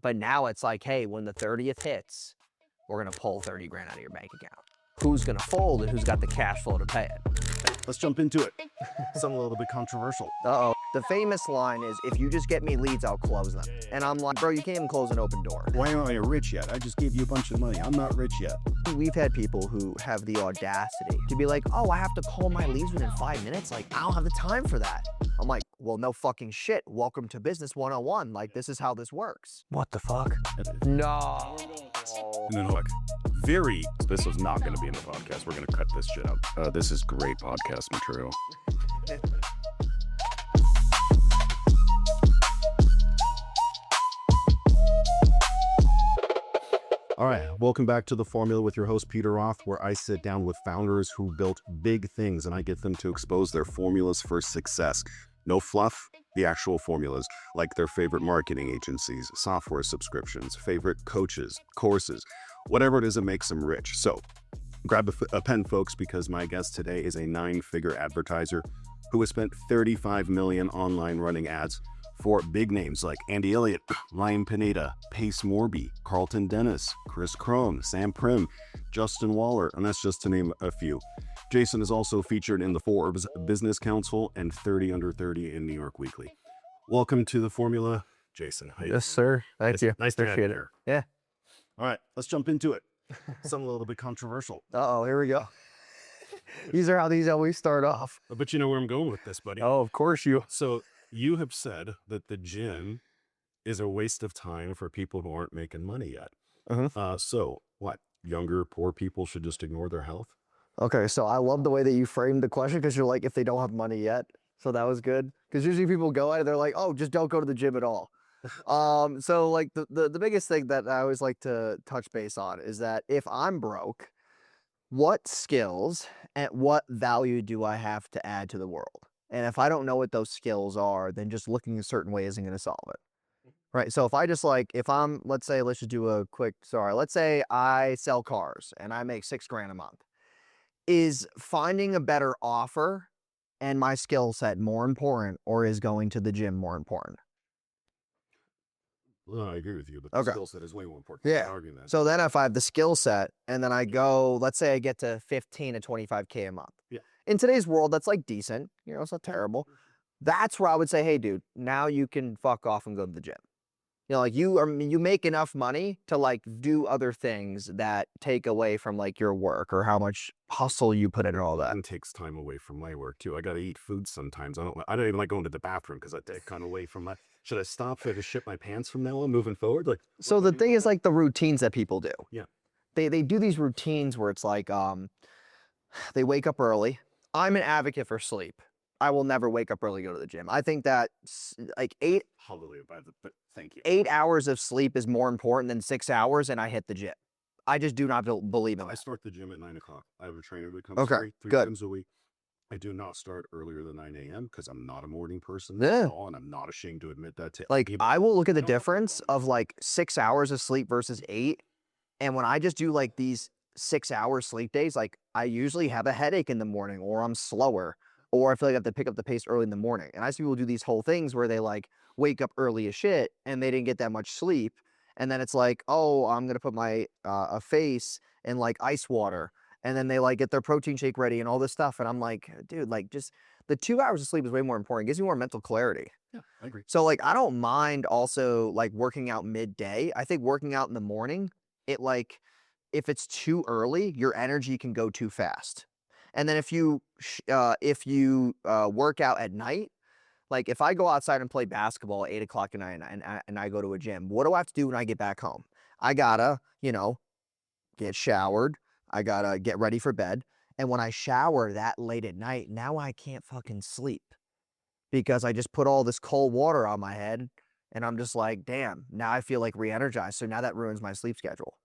But now it's like, hey, when the 30th hits, we're going to pull 30 grand out of your bank account. Who's going to fold and who's got the cash flow to pay it? Let's jump into it. Something a little bit controversial. Uh-oh. The famous line is, if you just get me leads, I'll close them. And I'm like, bro, you can't even close an open door. Why aren't you rich yet? I just gave you a bunch of money. I'm not rich yet. We've had people who have the audacity to be like, oh, I have to call my leads within 5 minutes. Like, I don't have the time for that. I'm like, well, no fucking shit. Welcome to Business 101. Like, this is how this works. What the fuck? No. And then like, this is not going to be in the podcast. We're going to cut this shit out. This is great podcast material. All right, welcome back to The Formula with your host, Peter Roth, where I sit down with founders who built big things and I get them to expose their formulas for success. No fluff, the actual formulas, like their favorite marketing agencies, software subscriptions, favorite coaches, courses, whatever it is that makes them rich. So grab a pen, folks, because my guest today is a 9-figure advertiser who has spent 35 million online running ads for big names like Andy Elliott, Ryan Pineda, Pace Morby, Carlton Dennis, Chris Crone, Sam Prim, Justin Waller, and that's just to name a few. Jason is also featured in the Forbes Business Council and 30 Under 30 in New York Weekly. Welcome to The Formula, Jason. Yes, sir. Thank you. Nice to have you Appreciate it. here. Yeah. All right, let's jump into it. Something a little bit controversial. Uh-oh, here we go. These are how these always start off. But you know where I'm going with this, buddy. Oh, of course you. So you have said that the gym is a waste of time for people who aren't making money yet. So what? Younger, poor people should just ignore their health? Okay, so I love the way that you framed the question because you're like, if they don't have money yet. So that was good. Because usually people go at it, they're like, oh, just don't go to the gym at all. So like the biggest thing that I always like to touch base on is that if I'm broke, what skills and what value do I have to add to the world? And if I don't know what those skills are, then just looking a certain way isn't going to solve it. Right. So if I just like, if I'm, let's say, let's just do a quick, let's say I sell cars and I make $6 grand a month. Is finding a better offer and my skill set more important, or is going to the gym more important? Well, I agree with you, but the skill set is way more important. Yeah. Arguing that. So then if I have the skill set and then I go, let's say I get to 15 to 25K a month. Yeah. In today's world, that's like decent. You know, it's not terrible. That's where I would say, hey, dude, now you can fuck off and go to the gym. You know, like you make enough money to like do other things that take away from like your work or how much hustle you put into all that. And takes time away from my work too. I got to eat food sometimes. I don't even like going to the bathroom because I take kind of away from my. Should I stop? Should I shit my pants from now on moving forward? Like, so the thing is like the routines that people do. Yeah. They do these routines where it's like they wake up early. I'm an advocate for sleep. I will never wake up early to go to the gym. I think that like Hallelujah, but thank you. 8 hours of sleep is more important than 6 hours, and I hit the gym. I just do not believe in I that. start the gym at 9 o'clock. I have a trainer that comes three good. times a week. I do not start earlier than 9 a.m. because I'm not a morning person Yeah. at all, and I'm not ashamed to admit that. Like, I will look at the difference of like 6 hours of sleep versus 8, and when I just do like these 6-hour sleep days, like I usually have a headache in the morning, or I'm slower, or I feel like I have to pick up the pace early in the morning. And I see people do these whole things where they like wake up early as shit and they didn't get that much sleep. And then it's like, oh, I'm going to put my a face in like ice water. And then they like get their protein shake ready and all this stuff. And I'm like, dude, like just the 2 hours of sleep is way more important. It gives you more mental clarity. Yeah, I agree. So like, I don't mind also like working out midday. I think working out in the morning, it like, if it's too early, your energy can go too fast. And then if you work out at night, like if I go outside and play basketball at 8 o'clock at night and I go to a gym, what do I have to do when I get back home? I gotta, get showered. I gotta get ready for bed. And when I shower that late at night, now I can't fucking sleep because I just put all this cold water on my head and I'm just like, damn, now I feel like re-energized. So now that ruins my sleep schedule.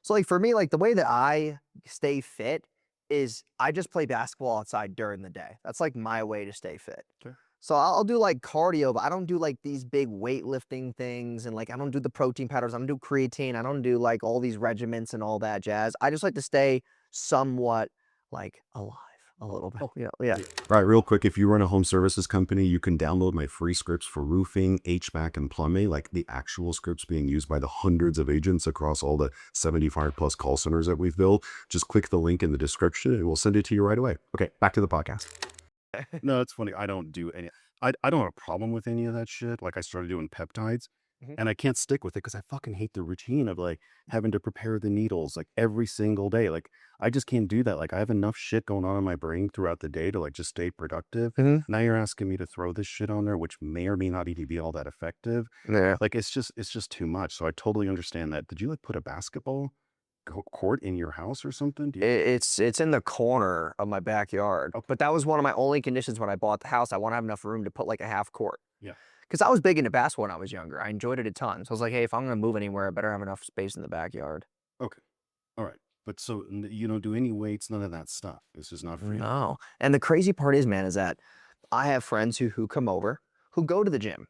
So like for me, like the way that I stay fit is I just play basketball outside during the day. That's like my way to stay fit. Sure. So I'll do like cardio, but I don't do like these big weightlifting things. And like, I don't do the protein powders. I don't do creatine. I don't do like all these regiments and all that jazz. I just like to stay somewhat like alive. a little bit. Oh, Yeah. Right, real quick, if you run a home services company, you can download my free scripts for roofing, HVAC, and plumbing, like the actual scripts being used by the hundreds of agents across all the 75 plus call centers that we've built. Just click the link in the description and we'll send it to you right away. Okay, back to the podcast. No, it's funny. I don't do any. I don't have a problem with any of that shit. Like I started doing peptides, Mhm. and I can't stick with it because I fucking hate the routine of like having to prepare the needles like every single day. Like I just can't do that. Like I have enough shit going on in my brain throughout the day to like just stay productive. Mhm. Now you're asking me to throw this shit on there, which may or may not even be all that effective. Yeah. Like it's just too much. So I totally understand that. Did you like put a basketball court in your house or something? Do you? It's in the corner of my backyard. Okay. But that was one of my only conditions when I bought the house. I want to have enough room to put like a half court. Yeah. Because I was big into basketball when I was younger. I enjoyed it a ton. So I was like, hey, if I'm going to move anywhere, I better have enough space in the backyard. Okay. All right. But so you don't do any weights, none of that stuff. This is not for you. No. And the crazy part is, man, is that I have friends who come over who go to the gym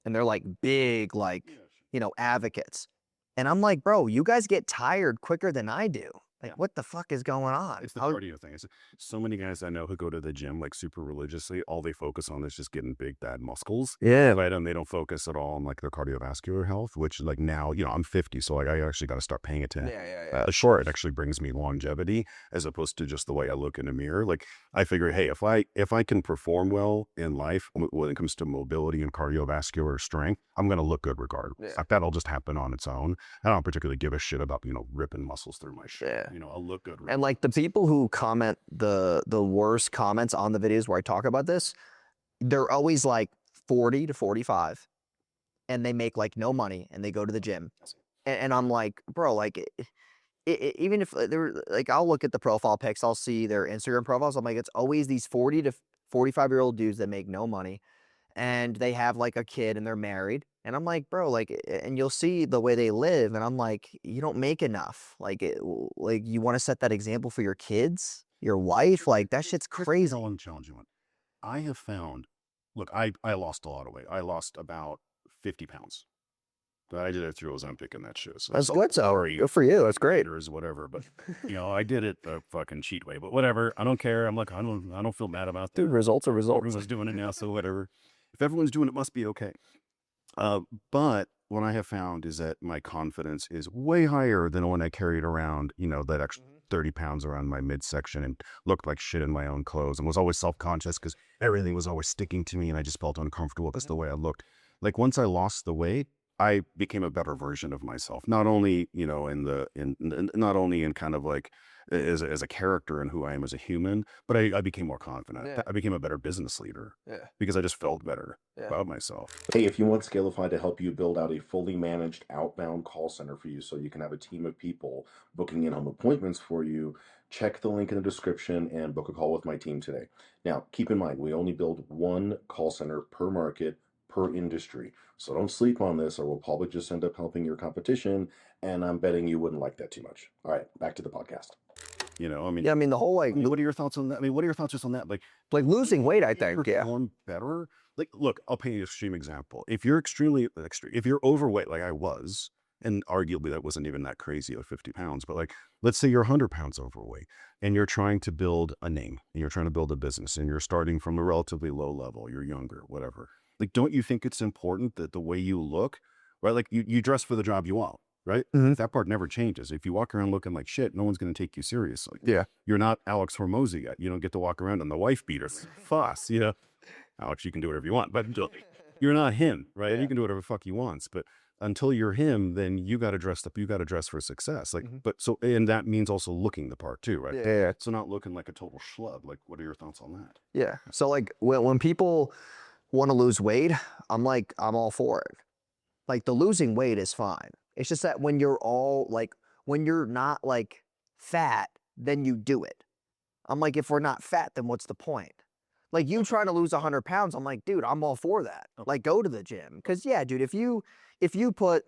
and they're like big, like, Yeah, sure. advocates. And I'm like, bro, you guys get tired quicker than I do. Like, Yeah. what the fuck is going on? It's the cardio thing. It's, so many guys I know who go to the gym like super religiously, all they focus on is just getting big, bad muscles. Yeah. Right. And they don't focus at all on like their cardiovascular health, which like now, I'm 50. So like, I actually got to start paying attention. Yeah. Sure, it actually brings me longevity as opposed to just the way I look in a mirror. Like I figure, hey, if I can perform well in life when it comes to mobility and cardiovascular strength, I'm going to look good regardless. Yeah. Like that'll just happen on its own. I don't particularly give a shit about, ripping muscles through my shirt. Yeah. I'll look good. And like the people who comment the worst comments on the videos where I talk about this, they're always like 40 to 45 and they make like no money and they go to the gym. And I'm like, bro, like even if they're like, I'll look at the profile pics, I'll see their Instagram profiles. I'm like, it's always these 40 to 45-year-old dudes that make no money and they have like a kid and they're married. And I'm like, bro, like, and you'll see the way they live. And I'm like, you don't make enough. Like, like you want to set that example for your kids, your wife. Like that shit's crazy. I'll challenge you one. I have found, look, I lost a lot of weight. I lost about 50 pounds. But I did it through Ozempic and that shit. So That's good. So good for you. That's great. or whatever. But I did it the fucking cheat way. But whatever. I don't care. I'm like, I don't feel bad about that. Dude, results are results. Everyone's doing it now, so whatever. If everyone's doing it, must be okay. But what I have found is that my confidence is way higher than when I carried around, that extra 30 pounds around my midsection and looked like shit in my own clothes and was always self-conscious because everything was always sticking to me and I just felt uncomfortable. That's the way I looked. Like once I lost the weight, I became a better version of myself. Not only, not only in kind of like as a character and who I am as a human, but I became more confident. Yeah. I became a better business leader Yeah. because I just felt better Yeah. about myself. Hey, if you want Scalify to help you build out a fully managed outbound call center for you so you can have a team of people booking in home appointments for you, check the link in the description and book a call with my team today. Now, keep in mind, we only build one call center per market, per industry. So don't sleep on this or we'll probably just end up helping your competition. And I'm betting you wouldn't like that too much. All right, back to the podcast. Yeah, I mean, the whole like, what are your thoughts on that? I mean, what are your thoughts just on that? Like losing weight, I think. Yeah. perform better. Like, look, I'll paint you an extreme example. If you're extremely extreme, if you're overweight, like I was, and arguably that wasn't even that crazy, like 50 pounds, but like, let's say you're 100 pounds overweight and you're trying to build a name and you're trying to build a business and you're starting from a relatively low level, you're younger, whatever. Like, don't you think it's important that the way you look, right? Like you dress for the job you want. Right? Mhm. That part never changes. If you walk around looking like shit, no one's going to take you seriously. Yeah. You're not Alex Hormozy yet. You don't get to walk around on the wife beater. Fuss, Alex, you can do whatever you want, but you're not him, right? Yeah. You can do whatever the fuck you want. But until you're him, then you got to dress up. You got to dress for success. Like, and that means also looking the part too, right? Yeah. So not looking like a total schlub. Like, what are your thoughts on that? Yeah. So like when people want to lose weight, I'm all for it. Like the losing weight is fine. It's just that when you're when you're not like fat, then you do it. I'm like, if we're not fat, then what's the point? Like you trying to lose 100 pounds, I'm like, dude, I'm all for that. Like go to the gym. Cause yeah, dude, if you put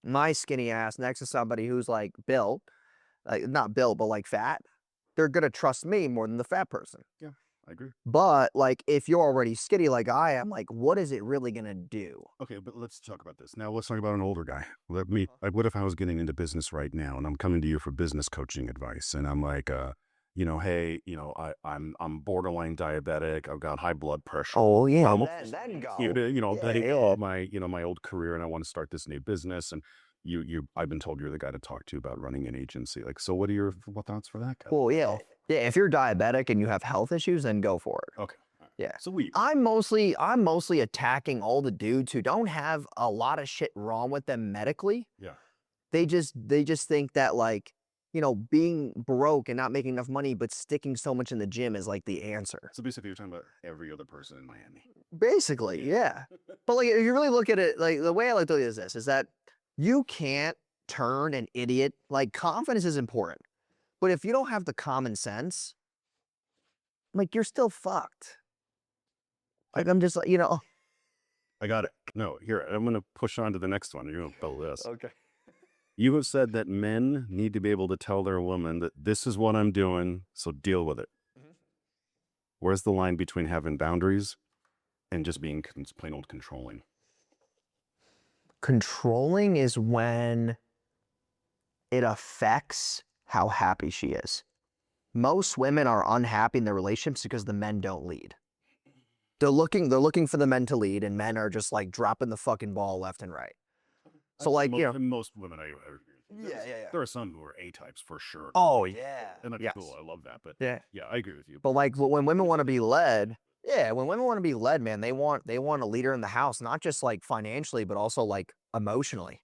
my skinny ass next to somebody who's like built, like not built, but like fat, they're gonna trust me more than the fat person. Yeah, I agree. But like if you're already skinny like I am, like what is it really gonna do? Okay, but let's talk about this. Now let's talk about an older guy. What if I was getting into business right now and I'm coming to you for business coaching advice and I'm like, hey, I'm borderline diabetic. I've got high blood pressure. Oh yeah, Um, then go. my old career, and I want to start this new business. And I've been told you're the guy to talk to about running an agency. Like, so what thoughts for that guy? Well, yeah, yeah. If you're diabetic and you have health issues, then go for it. Okay. All right. Yeah. So I'm mostly attacking all the dudes who don't have a lot of shit wrong with them medically. yeah. They just think that like, being broke and not making enough money, but sticking so much in the gym is like the answer. So basically, you're talking about every other person in Miami. Basically, yeah. But like, if you really look at it, like the way I like to look at this is that you can't turn an idiot. Like confidence is important, but if you don't have the common sense, like you're still fucked. Like I'm just like, I got it. No, here, I'm going to push on to the next one. You're going to follow this. Okay. You have said that men need to be able to tell their woman that this is what I'm doing, so deal with it. Mhm. Where's the line between having boundaries and just being plain old controlling? Controlling is when it affects how happy she is. Most women are unhappy in their relationships because the men don't lead. They're looking for the men to lead, and men are just like dropping the fucking ball left and right. So like, most women, I Yeah. there are some who are A types for sure. Oh yeah. And that's Yes. cool. I love that. But Yeah. yeah, I agree with you. But like when women want to be led, when women want to be led, man, they want a leader in the house, not just like financially, but also like emotionally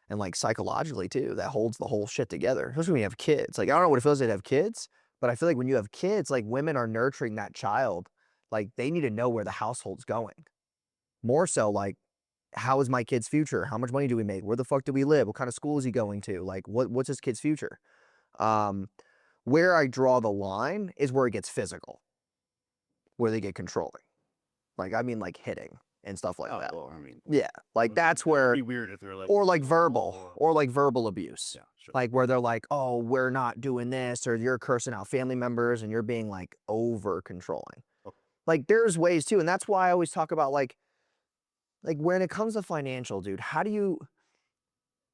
and like psychologically too. That holds the whole shit together. Especially when you have kids. Like I don't know what it feels like to have kids, but I feel like when you have kids, like women are nurturing that child. Like they need to know where the household's going. More so like, how is my kid's future? How much money do we make? Where the fuck do we live? What kind of school is he going to? Like what's his kid's future? Where I draw the line is where it gets physical, where they get controlling. Like, I mean, like hitting and stuff like that. Well, I mean, Yeah. Like that's where, it'd be weird if they're like, or like verbal abuse. yeah, sure. Like where they're like, oh, we're not doing this, or you're cursing out family members and you're being like over controlling. Okay. Like there's ways too. And that's why I always talk about like when it comes to financial, dude,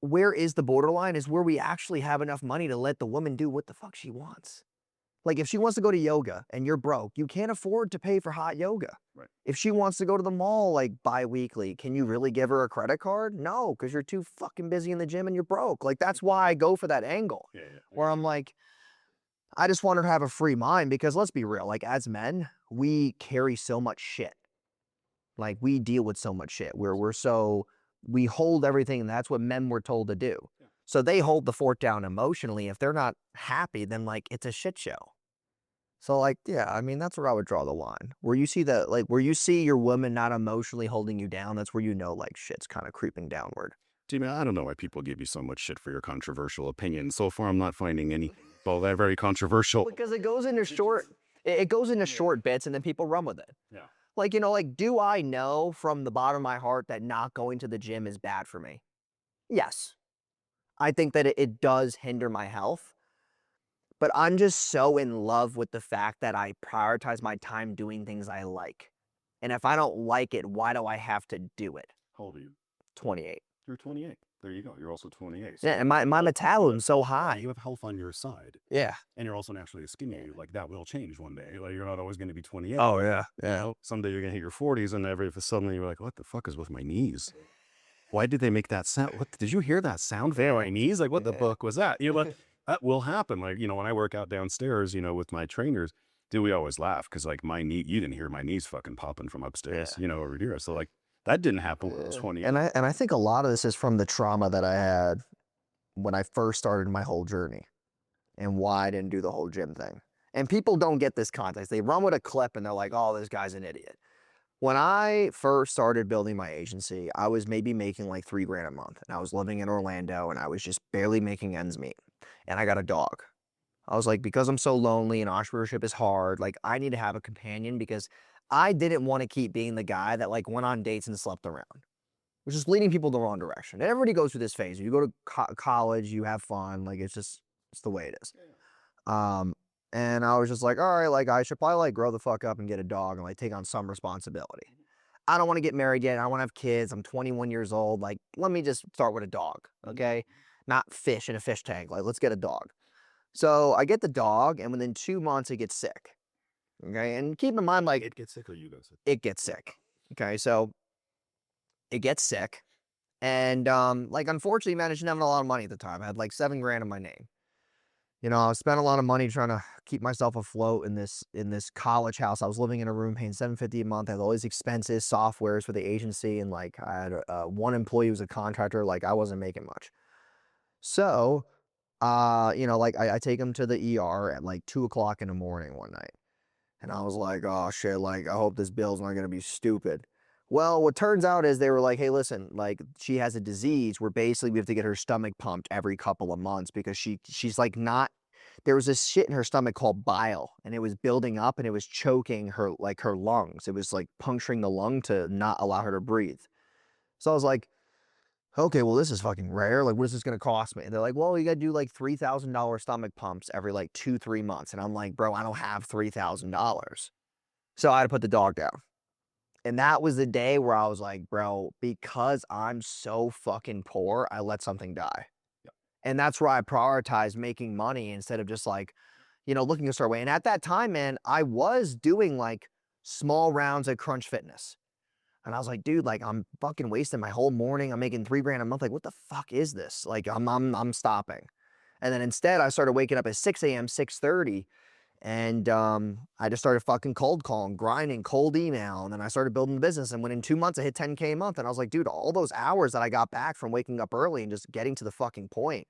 where is the borderline is where we actually have enough money to let the woman do what the fuck she wants. Like if she wants to go to yoga and you're broke, you can't afford to pay for hot yoga. Right. If she wants to go to the mall like bi-weekly, can you really give her a credit card? No, because you're too fucking busy in the gym and you're broke. Like that's why I go for that angle Yeah. where I'm like, I just want her to have a free mind because let's be real, like as men, we carry so much shit. Like we deal with so much shit where we hold everything, and that's what men were told to do. Yeah. So they hold the fort down emotionally. If they're not happy, then like it's a shit show. So like, yeah, I mean, that's where I would draw the line. Where you see that, like where you see your woman not emotionally holding you down, that's where you know like shit's kind of creeping downward. Jimmy, I don't know why people give you so much shit for your controversial opinion. So far, I'm not finding any. Well, they're very controversial. Because it goes into short bits, and then people run with it. Yeah. Like, like, do I know from the bottom of my heart that not going to the gym is bad for me? Yes. I think that it does hinder my health. But I'm just so in love with the fact that I prioritize my time doing things I like. And if I don't like it, why do I have to do it? How old are you? 28. You're 28. There you go. You're also 28. Yeah, and my metabolism's so high. You have health on your side. Yeah. And you're also naturally skinny. Like that will change one day. Like you're not always going to be 28. Oh, yeah. You know, someday you're going to hit your 40s and suddenly you're like, what the fuck is with my knees? Why did they make that sound? What did you hear that sound for my knees? Like what the fuck was that? That will happen. Like, when I work out downstairs, with my trainers, we always laugh because like my knee, you didn't hear my knees fucking popping from upstairs, over here. So like that didn't happen when I was 20. And I think a lot of this is from the trauma that I had when I first started my whole journey and why I didn't do the whole gym thing. And people don't get this context. They run with a clip and they're like, oh, this guy's an idiot. When I first started building my agency, I was maybe making like $3,000 a month. And I was living in Orlando and I was just barely making ends meet. And I got a dog. I was like, because I'm so lonely and entrepreneurship is hard, like I need to have a companion because I didn't want to keep being the guy that like went on dates and slept around, which is leading people the wrong direction. And everybody goes through this phase. You go to college, you have fun. Like it's the way it is. And I was just like, all right, like I should probably like grow the fuck up and get a dog and like take on some responsibility. I don't want to get married yet. I want to have kids. I'm 21 years old. Like, let me just start with a dog. Okay. Not fish in a fish tank. Like, let's get a dog. So I get the dog, and within 2 months, it gets sick. Okay, and keep in mind, like, It gets sick or you go sick? it gets sick. Okay, so it gets sick, and like, unfortunately, man, I didn't have a lot of money at the time. I had like 7 grand in my name. You know, I spent a lot of money trying to keep myself afloat in this college house. I was living in a room paying $750 a month. I had all these expenses, softwares for the agency, and like I had one employee who was a contractor. Like I wasn't making much. So, you know, like I take him to the ER at like 2 o'clock in the morning one night. And I was like, oh shit, like I hope this bill's not gonna be stupid. Well, what turns out is they were like, hey, listen, like she has a disease where basically we have to get her stomach pumped every couple of months because she's like not there was this shit in her stomach called bile and it was building up and it was choking her like her lungs. It was like puncturing the lung to not allow her to breathe. So I was like, okay, well, this is fucking rare. Like, what is this gonna cost me? And they're like, well, you gotta do like $3,000 stomach pumps every like 2, 3 months. And I'm like, bro, I don't have $3,000. So I had to put the dog down. And that was the day where I was like, bro, because I'm so fucking poor, I let something die. Yep. And that's where I prioritized making money instead of just like, you know, looking a certain way. And at that time, man, I was doing like small rounds at Crunch Fitness. And I was like, dude, like I'm fucking wasting my whole morning. I'm making 3 grand a month. Like, what the fuck is this? Like, I'm stopping. And then instead, I started waking up at 6 a.m., 6:30, and I just started fucking cold calling, grinding, cold email, and then I started building the business. And within 2 months, I hit 10K a month. And I was like, dude, all those hours that I got back from waking up early and just getting to the fucking point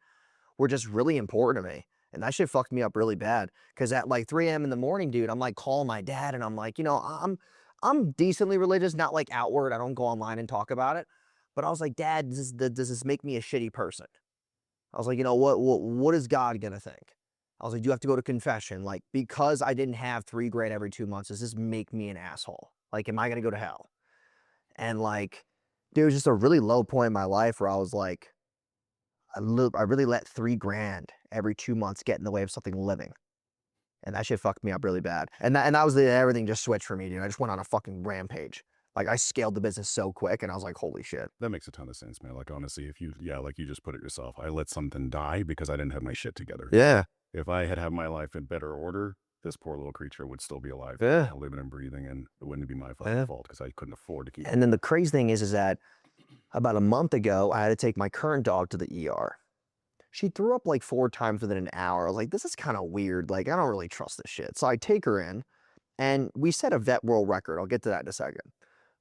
were just really important to me. And that shit fucked me up really bad. Cause at like 3 a.m. in the morning, dude, I'm like calling my dad and I'm like, you know, I'm decently religious, not like outward. I don't go online and talk about it. But I was like, Dad, does this make me a shitty person? I was like, you know, what is God gonna think? I was like, do you have to go to confession? Like, because I didn't have 3 grand every 2 months, does this make me an asshole? Like, am I gonna go to hell? And like, there was just a really low point in my life where I was like, I really let 3 grand every 2 months get in the way of something living. And that shit fucked me up really bad. And that was everything just switched for me, dude. I just went on a fucking rampage. Like I scaled the business so quick and I was like, holy shit. That makes a ton of sense, man. Like, honestly, if you, yeah, like you just put it yourself, I let something die because I didn't have my shit together. Yeah. If I had my life in better order, this poor little creature would still be alive, Yeah. living and breathing, and it wouldn't be my fucking Yeah. fault because I couldn't afford to keep. And then the crazy thing is that about a month ago, I had to take my current dog to the ER. She threw up like 4 times within an hour. I was like, this is kind of weird. Like, I don't really trust this shit. So I take her in and we set a vet world record. I'll get to that in a second.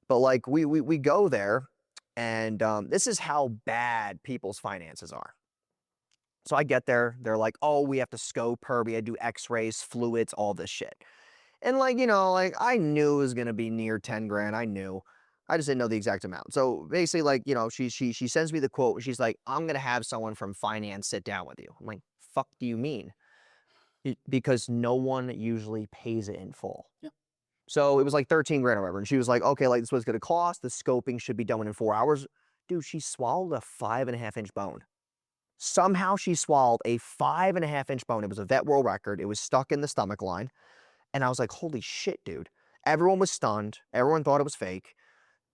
But like we go there and this is how bad people's finances are. So I get there, they're like, oh, we have to scope her, we had to do x-rays, fluids, all this shit. And like, you know, like I knew it was gonna be near 10 grand. I knew. I just didn't know the exact amount. So basically, like, you know, she sends me the quote and she's like, I'm gonna have someone from finance sit down with you. I'm like, fuck do you mean? Because no one usually pays it in full. Yeah. So it was like 13 grand or whatever. And she was like, okay, like this was gonna cost. The scoping should be done in 4 hours. Dude, she swallowed a 5.5 inch bone. Somehow she swallowed a 5.5 inch bone. It was a vet world record. It was stuck in the stomach line. And I was like, holy shit, dude. Everyone was stunned. Everyone thought it was fake.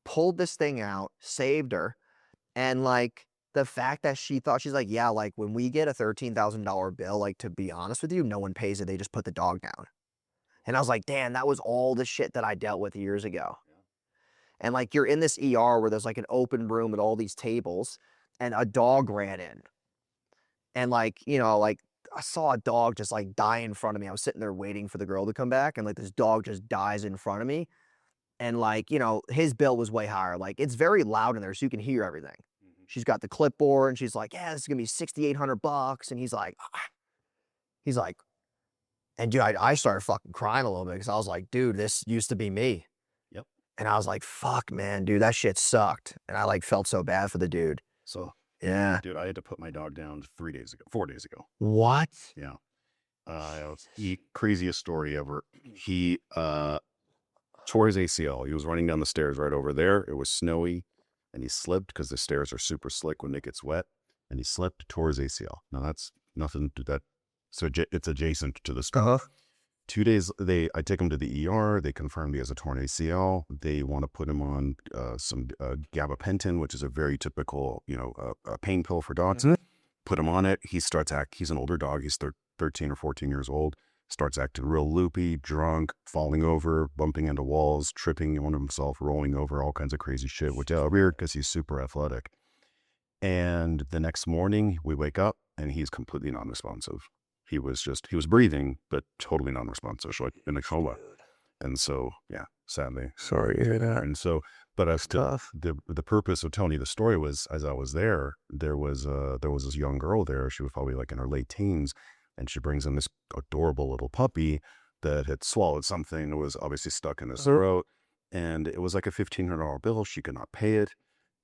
Pulled this thing out, saved her. And like the fact that she thought, she's like, yeah, like when we get a $13,000 bill, like to be honest with you, no one pays it. They just put the dog down. And I was like, damn, that was all the shit that I dealt with years ago. And like you're in this ER where there's like an open room with all these tables and a dog ran in. And like, you know, like I saw a dog just like die in front of me. I was sitting there waiting for the girl to come back and like this dog just dies in front of me. And like, you know, his bill was way higher. Like it's very loud in there so you can hear everything. She's got the clipboard and she's like, yeah, this is gonna be $6,800. And he's like, and dude, I started fucking crying a little bit because I was like, dude, this used to be me. Yep. And I was like, fuck, man, dude, that shit sucked. And I like felt so bad for the dude. So, Yeah. dude, I had to put my dog down 4 days ago. What? Yeah. It was the craziest story ever. He tore his ACL. He was running down the stairs right over there. It was snowy and he slipped because the stairs are super slick when it gets wet. And he slipped, tore his ACL. Now that's nothing to that. So it's adjacent to the story. Uh-huh. 2 days, I take him to the ER. They confirm he has a torn ACL. They want to put him on some gabapentin, which is a very typical, pain pill for dogs. Mhm. Put him on it. He starts he's an older dog. He's 13 or 14 years old, starts acting real loopy, drunk, falling over, bumping into walls, tripping on himself, rolling over, all kinds of crazy shit, which is weird because he's super athletic. And the next morning we wake up and he's completely non-responsive. He was breathing, but totally non-responsive, so like in a coma. And so, yeah, sadly. Sorry to hear that. And so, but I still, Tough. the purpose of telling you the story was, as I was there was this young girl there. She was probably like in her late teens, and she brings in this adorable little puppy that had swallowed something that was obviously stuck in his throat. And it was like a $1,500 bill. She could not pay it.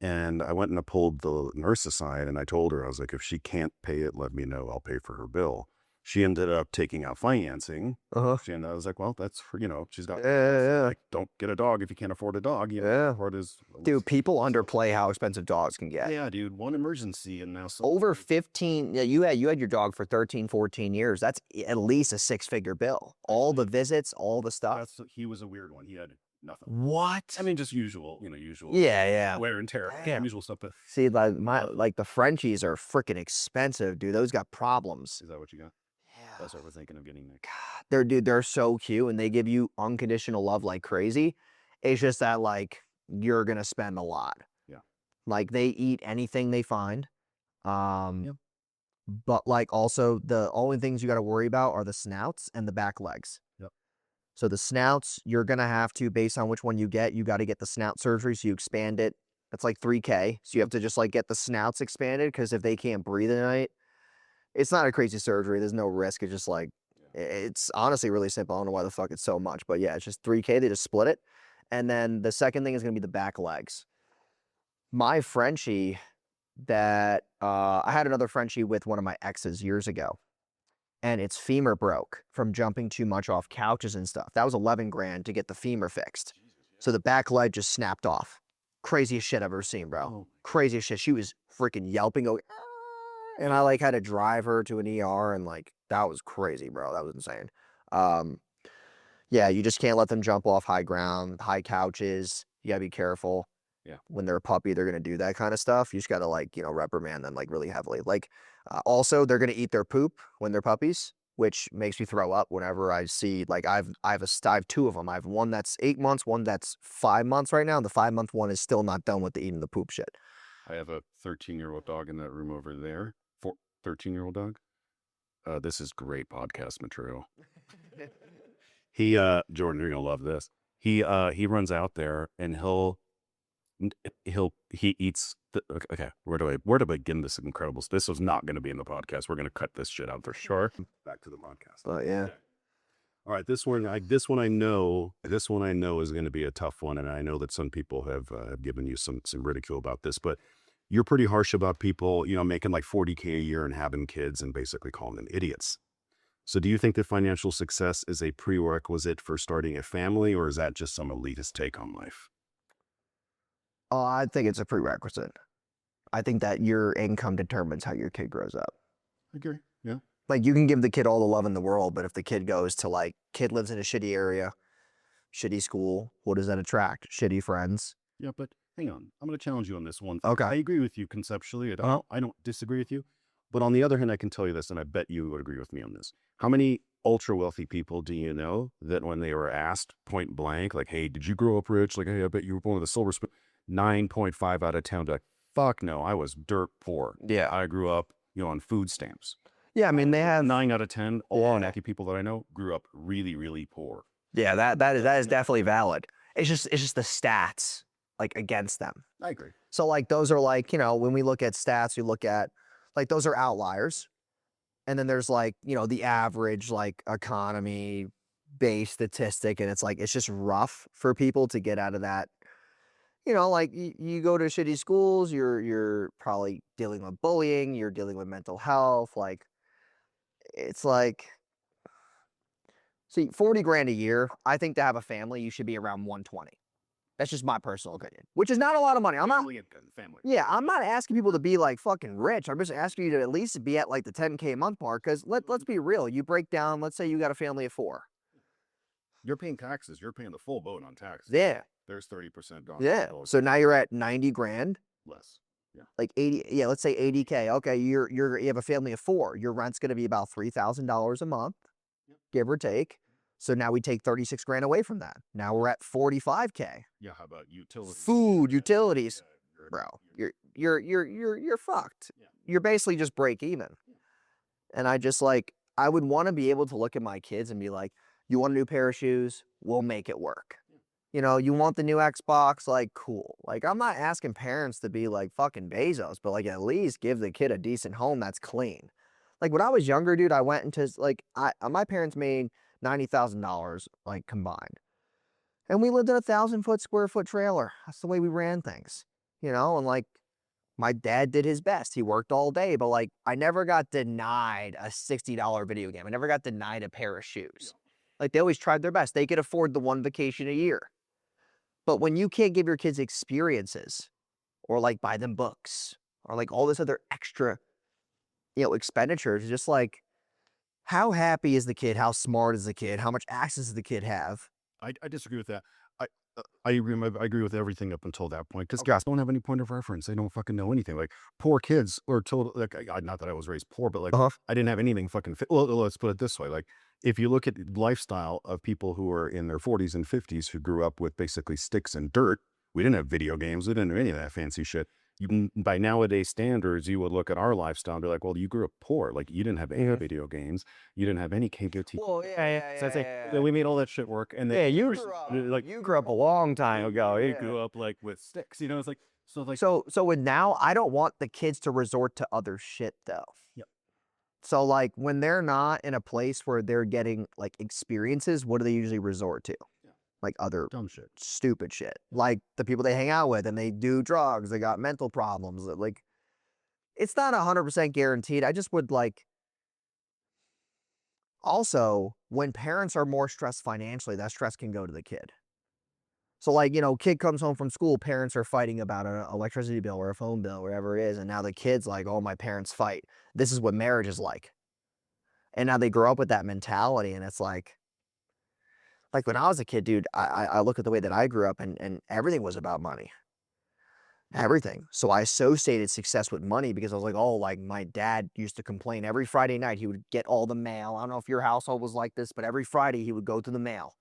And I went and I pulled the nurse aside and I told her, I was like, if she can't pay it, let me know. I'll pay for her bill. She ended up taking out financing. And I was like, well, that's for, she's got, like, don't get a dog if you can't afford a dog. Afford his, Dude, people underplay how expensive dogs can get. yeah, dude, one emergency and now Over 15, yeah, you had your dog for 13, 14 years. That's at least a 6-figure bill. All the visits, all the stuff. He was a weird one. He had nothing. What? I mean, just usual, usual. Yeah. Wear and tear, usual stuff. But See, like the Frenchies are freaking expensive, dude. Those got problems. is that what you got? Yeah. That's what we're thinking of getting next. God, they're so cute and they give you unconditional love like crazy. It's just that like you're gonna spend a lot. Yeah. Like they eat anything they find. Yep. But like also the only things you got to worry about are the snouts and the back legs. Yep. So the snouts, you're gonna have to, based on which one you get, you got to get the snout surgery. So you expand it. That's like $3K. So you have to just like get the snouts expanded because if they can't breathe at night, it's not a crazy surgery. There's no risk. It's just like, it's honestly really simple. I don't know why the fuck it's so much, but yeah, it's just $3K. They just split it. And then the second thing is going to be the back legs. My Frenchie that, I had another Frenchie with one of my exes years ago and its femur broke from jumping too much off couches and stuff. That was 11 grand to get the femur fixed. So the back leg just snapped off. Craziest shit I've ever seen, bro. Oh. Craziest shit. She was freaking yelping, going, "Ah," and I like had to drive her to an ER and like, that was crazy, bro. That was insane. Yeah, you just can't let them jump off high ground, high couches. You gotta be careful. Yeah. When they're a puppy, they're gonna do that kind of stuff. You just gotta like, reprimand them like really heavily. Like, also they're gonna eat their poop when they're puppies, which makes me throw up whenever I see like I have 2 of them. I have one that's 8 months, one that's 5 months right now. And the 5-month one is still not done with the eating the poop shit. I have a 13-year-old dog in that room over there. 13-year-old dog. This is great podcast material. He, Jordan, you're gonna love this. He runs out there and he eats. Okay, where do I begin this incredible? This was not going to be in the podcast. We're going to cut this shit out for sure. Back to the podcast. But yeah. Okay. All right, this one I know is going to be a tough one, and I know that some people have given you some ridicule about this, but you're pretty harsh about people, making like $40K a year and having kids and basically calling them idiots. So do you think that financial success is a prerequisite for starting a family, or is that just some elitist take on life? Oh, I think it's a prerequisite. I think that your income determines how your kid grows up. I agree. Yeah. Like you can give the kid all the love in the world, but if the kid goes to like, kid lives in a shitty area, shitty school, what does that attract? Shitty friends. Yeah, but hang on. I'm going to challenge you on this one. Okay. I agree with you conceptually. I don't disagree with you. But on the other hand, I can tell you this, and I bet you would agree with me on this. How many ultra wealthy people do you know that when they were asked point blank, like, hey, did you grow up rich? Like, hey, I bet you were born with a silver spoon. 9.5 out of 10 like, fuck no, I was dirt poor. Yeah. I grew up, on food stamps. Yeah, I mean, they have 9 out of 10, all Anunnaki people that I know grew up really, really poor. Yeah, that is definitely valid. It's just the stats like against them. I agree. So like those are like, when we look at stats, we look at like those are outliers. And then there's like, the average like economy based statistic. And it's like, it's just rough for people to get out of that. Like you go to shitty schools, you're probably dealing with bullying, you're dealing with mental health. Like, it's like, see, 40 grand a year, I think to have a family, you should be around 120. That's just my personal opinion, which is not a lot of money. Family. Yeah, I'm not asking people to be like fucking rich. I'm just asking you to at least be at like the 10K a month mark. Cause let's be real. You break down, let's say you got a family of 4. You're paying taxes. You're paying the full boat on taxes. Yeah. There's 30% gone. Yeah. So now you're at 90 grand. Less. Like 80, yeah, let's say 80K. Okay, you have a family of 4. Your rent's going to be about $3,000 a month, give or take. So now we take 36 grand away from that. Now we're at 45K. Yeah, how about utilities? Food, utilities, bro. You're fucked. You're basically just break even. And I just like, I would want to be able to look at my kids and be like, you want a new pair of shoes? We'll make it work. You know, you want the new Xbox? Like, cool. Like, I'm not asking parents to be like fucking Bezos, but like at least give the kid a decent home that's clean. Like when I was younger, dude, I went into like, my parents made $90,000 like combined. And we lived in a 1,000 square foot trailer. That's the way we ran things, you know? And like, my dad did his best. He worked all day, but like, I never got denied a $60 video game. I never got denied a pair of shoes. Like, they always tried their best. They could afford the one vacation a year. But when you can't give your kids experiences or like buy them books or like all this other extra, expenditures, just like, how happy is the kid? How smart is the kid? How much access does the kid have? I disagree with that. I agree with everything up until that point because guys don't have any point of reference. They don't fucking know anything. Like poor kids are told, like, not that I was raised poor, but like I didn't have anything fucking fit. Well, let's put it this way. Like if you look at the lifestyle of people who are in their 40s and 50s who grew up with basically sticks and dirt, we didn't have video games. We didn't have any of that fancy shit. By nowadays standards, you would look at our lifestyle and be like, well, you grew up poor. Like you didn't have any video games. You didn't have any cable TV. Well, yeah. So I say we made all that shit work. And then Yeah, you grew up a long time ago. you grew up like with sticks, it's like, So with now, I don't want the kids to resort to other shit though. Yep. So like when they're not in a place where they're getting like experiences, what do they usually resort to? Like other dumb shit, stupid shit. Like the people they hang out with and they do drugs, they got mental problems. Like it's not 100% guaranteed. I just would like, also when parents are more stressed financially, that stress can go to the kid. So like, kid comes home from school, parents are fighting about an electricity bill or a phone bill, wherever it is. And now the kid's like, oh, my parents fight. This is what marriage is like. And now they grow up with that mentality. And it's like when I was a kid, dude, I look at the way that I grew up and everything was about money. Everything. So I associated success with money because I was like, oh, like my dad used to complain every Friday night. He would get all the mail. I don't know if your household was like this, but every Friday he would go to the mail.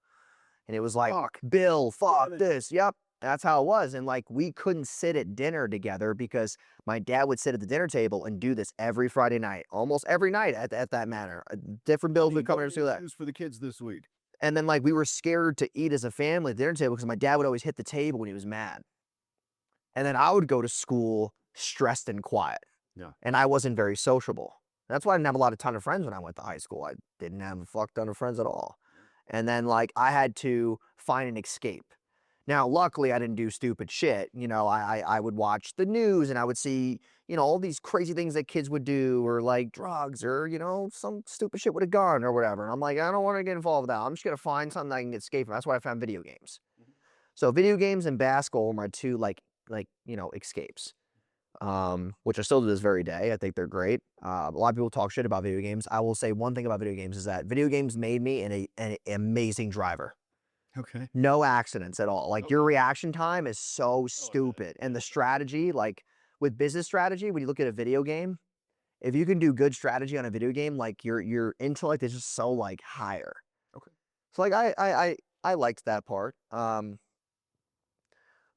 And it was like, fuck, Bill, fuck this. Yep. That's how it was. And like, we couldn't sit at dinner together because my dad would sit at the dinner table and do this every Friday night, almost every night at that manner. Different bills would come in and do that. For the kids this week. And then like, we were scared to eat as a family at the dinner table because my dad would always hit the table when he was mad. And then I would go to school stressed and quiet. Yeah. And I wasn't very sociable. That's why I didn't have a ton of friends when I went to high school. I didn't have a fuck ton of friends at all. And then like I had to find an escape. Now, luckily I didn't do stupid shit. I would watch the news and I would see, all these crazy things that kids would do or like drugs or, some stupid shit with a gun or whatever. And I'm like, I don't want to get involved with that. I'm just going to find something I can escape from. That's why I found video games. So video games and basketball are my two escapes. Which I still do this very day. I think they're great. A lot of people talk shit about video games. I will say one thing about video games is that video games made me an amazing driver. Okay. No accidents at all. Like your reaction time is so stupid. And the strategy, like with business strategy, when you look at a video game, if you can do good strategy on a video game, like your intellect is just so like higher. Okay. So like I liked that part. But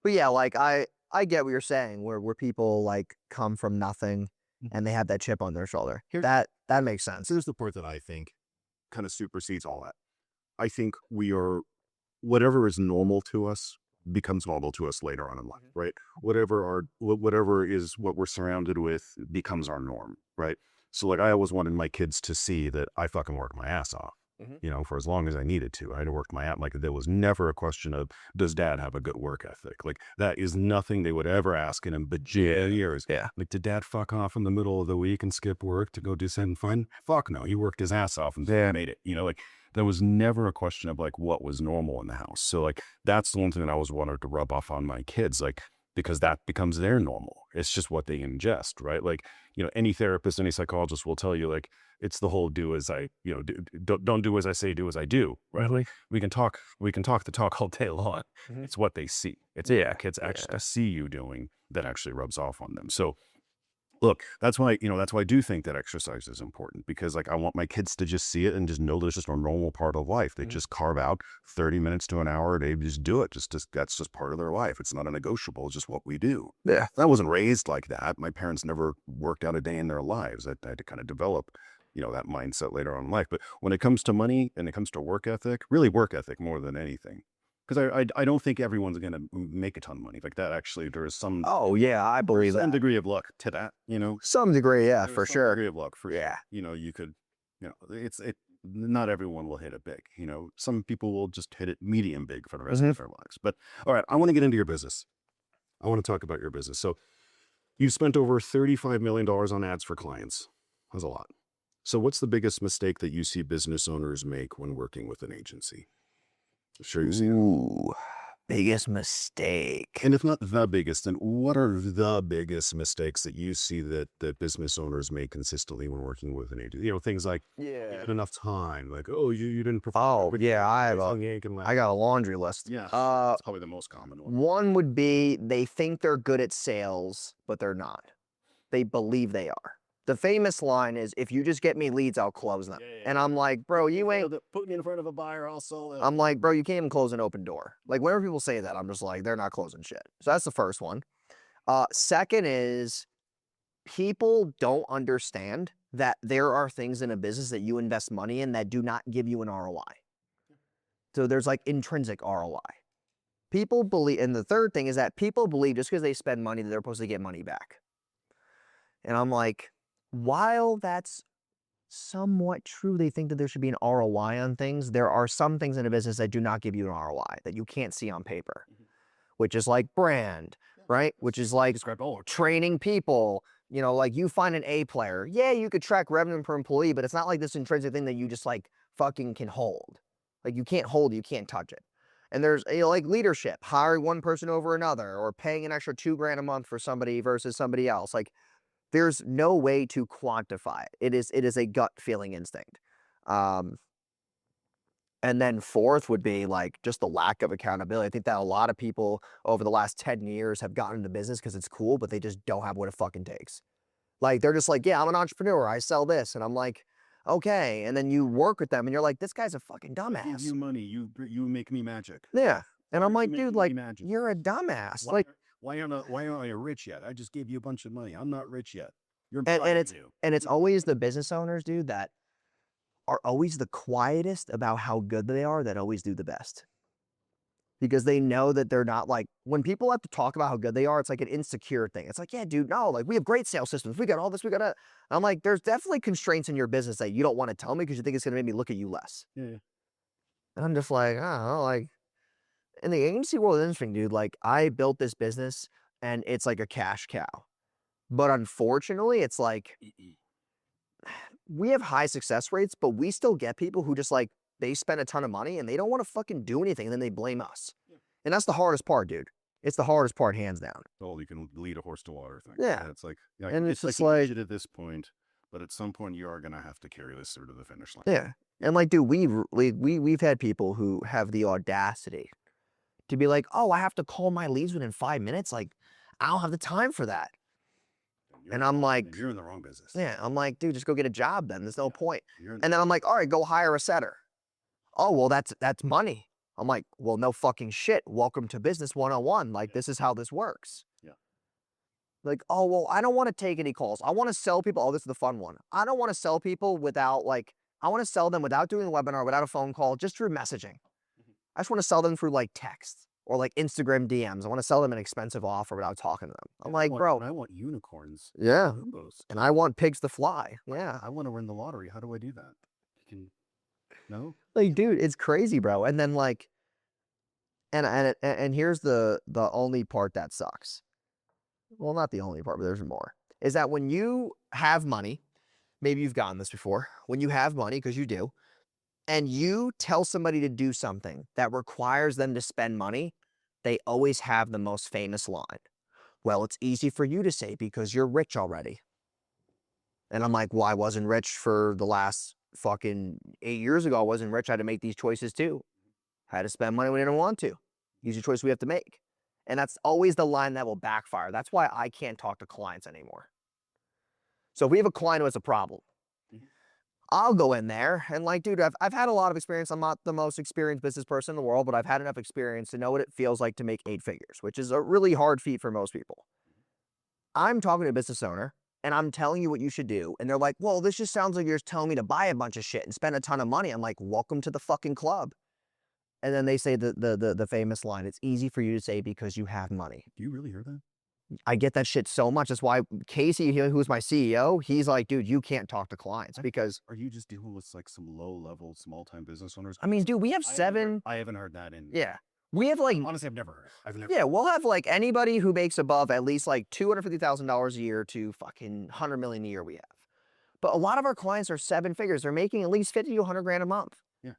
yeah, like I get what you're saying, where people like come from nothing and they have that chip on their shoulder. That makes sense. Here's the part that I think kind of supersedes all that. I think whatever is normal to us becomes normal to us later on in life, right? Whatever is what we're surrounded with becomes our norm, right? So like I always wanted my kids to see that I fucking work my ass off. For as long as I needed to. I had worked my ass. Like there was never a question of, does dad have a good work ethic? Like that is nothing they would ever ask in a bajillion years. Yeah. Like, did dad fuck off in the middle of the week and skip work to go do something fun? Fuck no. He worked his ass off and made it. Like there was never a question of like what was normal in the house. So like that's the one thing that I always wanted to rub off on my kids. Like, because that becomes their normal. It's just what they ingest, right? Like, any therapist, any psychologist will tell you, like, it's the whole do as I, don't do as I say, do as I do, right? Like, we can talk the talk all day long. It's what they see. It's kids actually see you doing that actually rubs off on them. So look, that's why, that's why I do think that exercise is important, because like I want my kids to just see it and just know that it's just a normal part of life. They just carve out 30 minutes to an hour. They just do it. That's just part of their life. It's not a negotiable. It's just what we do. Yeah. I wasn't raised like that. My parents never worked out a day in their lives. I had to kind of develop, that mindset later on in life. But when it comes to money and it comes to work ethic, really work ethic more than anything. Because I don't think everyone's going to make a ton of money like that. Actually, there is some Oh yeah, I believe some that. degree of luck to that, Some degree, yeah, There's for some sure. degree of luck for Yeah. sure. You could, not everyone will hit it big. Some people will just hit it medium big for the rest of their lives. But all right, I want to get into your business. I want to talk about your business. So you've spent over $35 million on ads for clients. That's a lot. So what's the biggest mistake that you see business owners make when working with an agency? I'm sure you see it. Ooh, biggest mistake. And if not the biggest, then what are the biggest mistakes that you see that business owners make consistently when working with an agent? Things like you had enough time, like, oh, you didn't perform. Oh yeah, I got a laundry list. Yeah, that's probably the most common one. One would be they think they're good at sales, but they're not. They believe they are. The famous line is, if you just get me leads, I'll close them. And I'm like, bro, you ain't. Put me in front of a buyer, I'll sell it. I'm like, bro, you can't even close an open door. Like, whenever people say that, I'm just like, they're not closing shit. So that's the first one. Second is, people don't understand that there are things in a business that you invest money in that do not give you an ROI. So there's like intrinsic ROI. People believe, and the third thing is that people believe just because they spend money that they're supposed to get money back. And I'm like, while that's somewhat true, they think that there should be an ROI on things. There are some things in a business that do not give you an ROI that you can't see on paper, which is like brand, right? Which is like training people. Like you find an A player. Yeah, you could track revenue per employee, but it's not like this intrinsic thing that you just like fucking can hold. Like you can't hold it, you can't touch it. And there's like leadership, hiring one person over another, or paying an extra $2,000 a month for somebody versus somebody else. Like, there's no way to quantify it. It is a gut feeling instinct. And then fourth would be like just the lack of accountability. I think that a lot of people over the last 10 years have gotten into business because it's cool, but they just don't have what it fucking takes. Like, they're just like, yeah, I'm an entrepreneur. I sell this. And I'm like, okay. And then you work with them and you're like, this guy's a fucking I give dumbass. you money, you make me magic. Yeah. And I'm You like, make dude, me like, magic. you're a dumbass. Why aren't I rich yet? I just gave you a bunch of money. I'm not rich yet. You're and it's always the business owners, dude, that are always the quietest about how good they are that always do the best. Because they know that they're not like, when people have to talk about how good they are, it's like an insecure thing. It's like, yeah, dude, no, like we have great sales systems. We got all this, we got to. I'm like, there's definitely constraints in your business that you don't want to tell me because you think it's going to make me look at you less. Yeah. And I'm just like, I don't know, like, in the agency world, it's interesting, dude. Like, I built this business and it's like a cash cow. But unfortunately, it's like, we have high success rates, but we still get people who just like, they spend a ton of money and they don't want to fucking do anything. And then they blame us. Yeah. And that's the hardest part, dude. It's the hardest part, hands down. Oh, you can lead a horse to water thing. Yeah. It's like, and it's just like at this point, but at some point you are going to have to carry this through to the finish line. Yeah. And like, dude, we've had people who have the audacity to be like, oh, I have to call my leads within 5 minutes. Like, I don't have the time for that. And I'm like, you're in the wrong business. Yeah. I'm like, dude, just go get a job then. There's no point. And then I'm like, all right, go hire a setter. Oh, well, that's money. I'm like, well, no fucking shit. Welcome to business 101. Like, this is how this works. Yeah. Like, oh, well, I don't want to take any calls. I want to sell people. Oh, this is the fun one. I don't want to sell people without I want to sell them without doing a webinar, without a phone call, just through messaging. I just want to sell them through like text or like Instagram DMs. I want to sell them an expensive offer without talking to them. I'm like, bro. I want unicorns. Yeah. And I want pigs to fly. Yeah. I want to win the lottery. How do I do that? No? Like, dude, it's crazy, bro. And then like, and here's the only part that sucks. Well, not the only part, but there's more. Is that when you have money, maybe you've gotten this before, when you have money, because you do, and you tell somebody to do something that requires them to spend money, they always have the most famous line. Well, it's easy for you to say because you're rich already. And I'm like, well, I wasn't rich for the last fucking 8 years ago. I wasn't rich. I had to make these choices too. I had to spend money when I didn't want to. These are choices we have to make. And that's always the line that will backfire. That's why I can't talk to clients anymore. So if we have a client who has a problem, I'll go in there and like, dude, I've had a lot of experience. I'm not the most experienced business person in the world, but I've had enough experience to know what it feels like to make 8 figures, which is a really hard feat for most people. I'm talking to a business owner and I'm telling you what you should do. And they're like, well, this just sounds like you're just telling me to buy a bunch of shit and spend a ton of money. I'm like, welcome to the fucking club. And then they say the famous line, it's easy for you to say because you have money. Do you really hear that? I get that shit so much. That's why Casey, who's my CEO, he's like, dude, you can't talk to clients because, Are you just dealing with like some low-level, small-time business owners? I mean, dude, we have I haven't heard- 7. I haven't heard that in. Yeah. We have like, Honestly, I've never heard. yeah, we'll have like anybody who makes above at least like $250,000 a year to fucking 100 million a year we have. But a lot of our clients are 7 figures. They're making at least 50 to 100 grand a month. Yeah.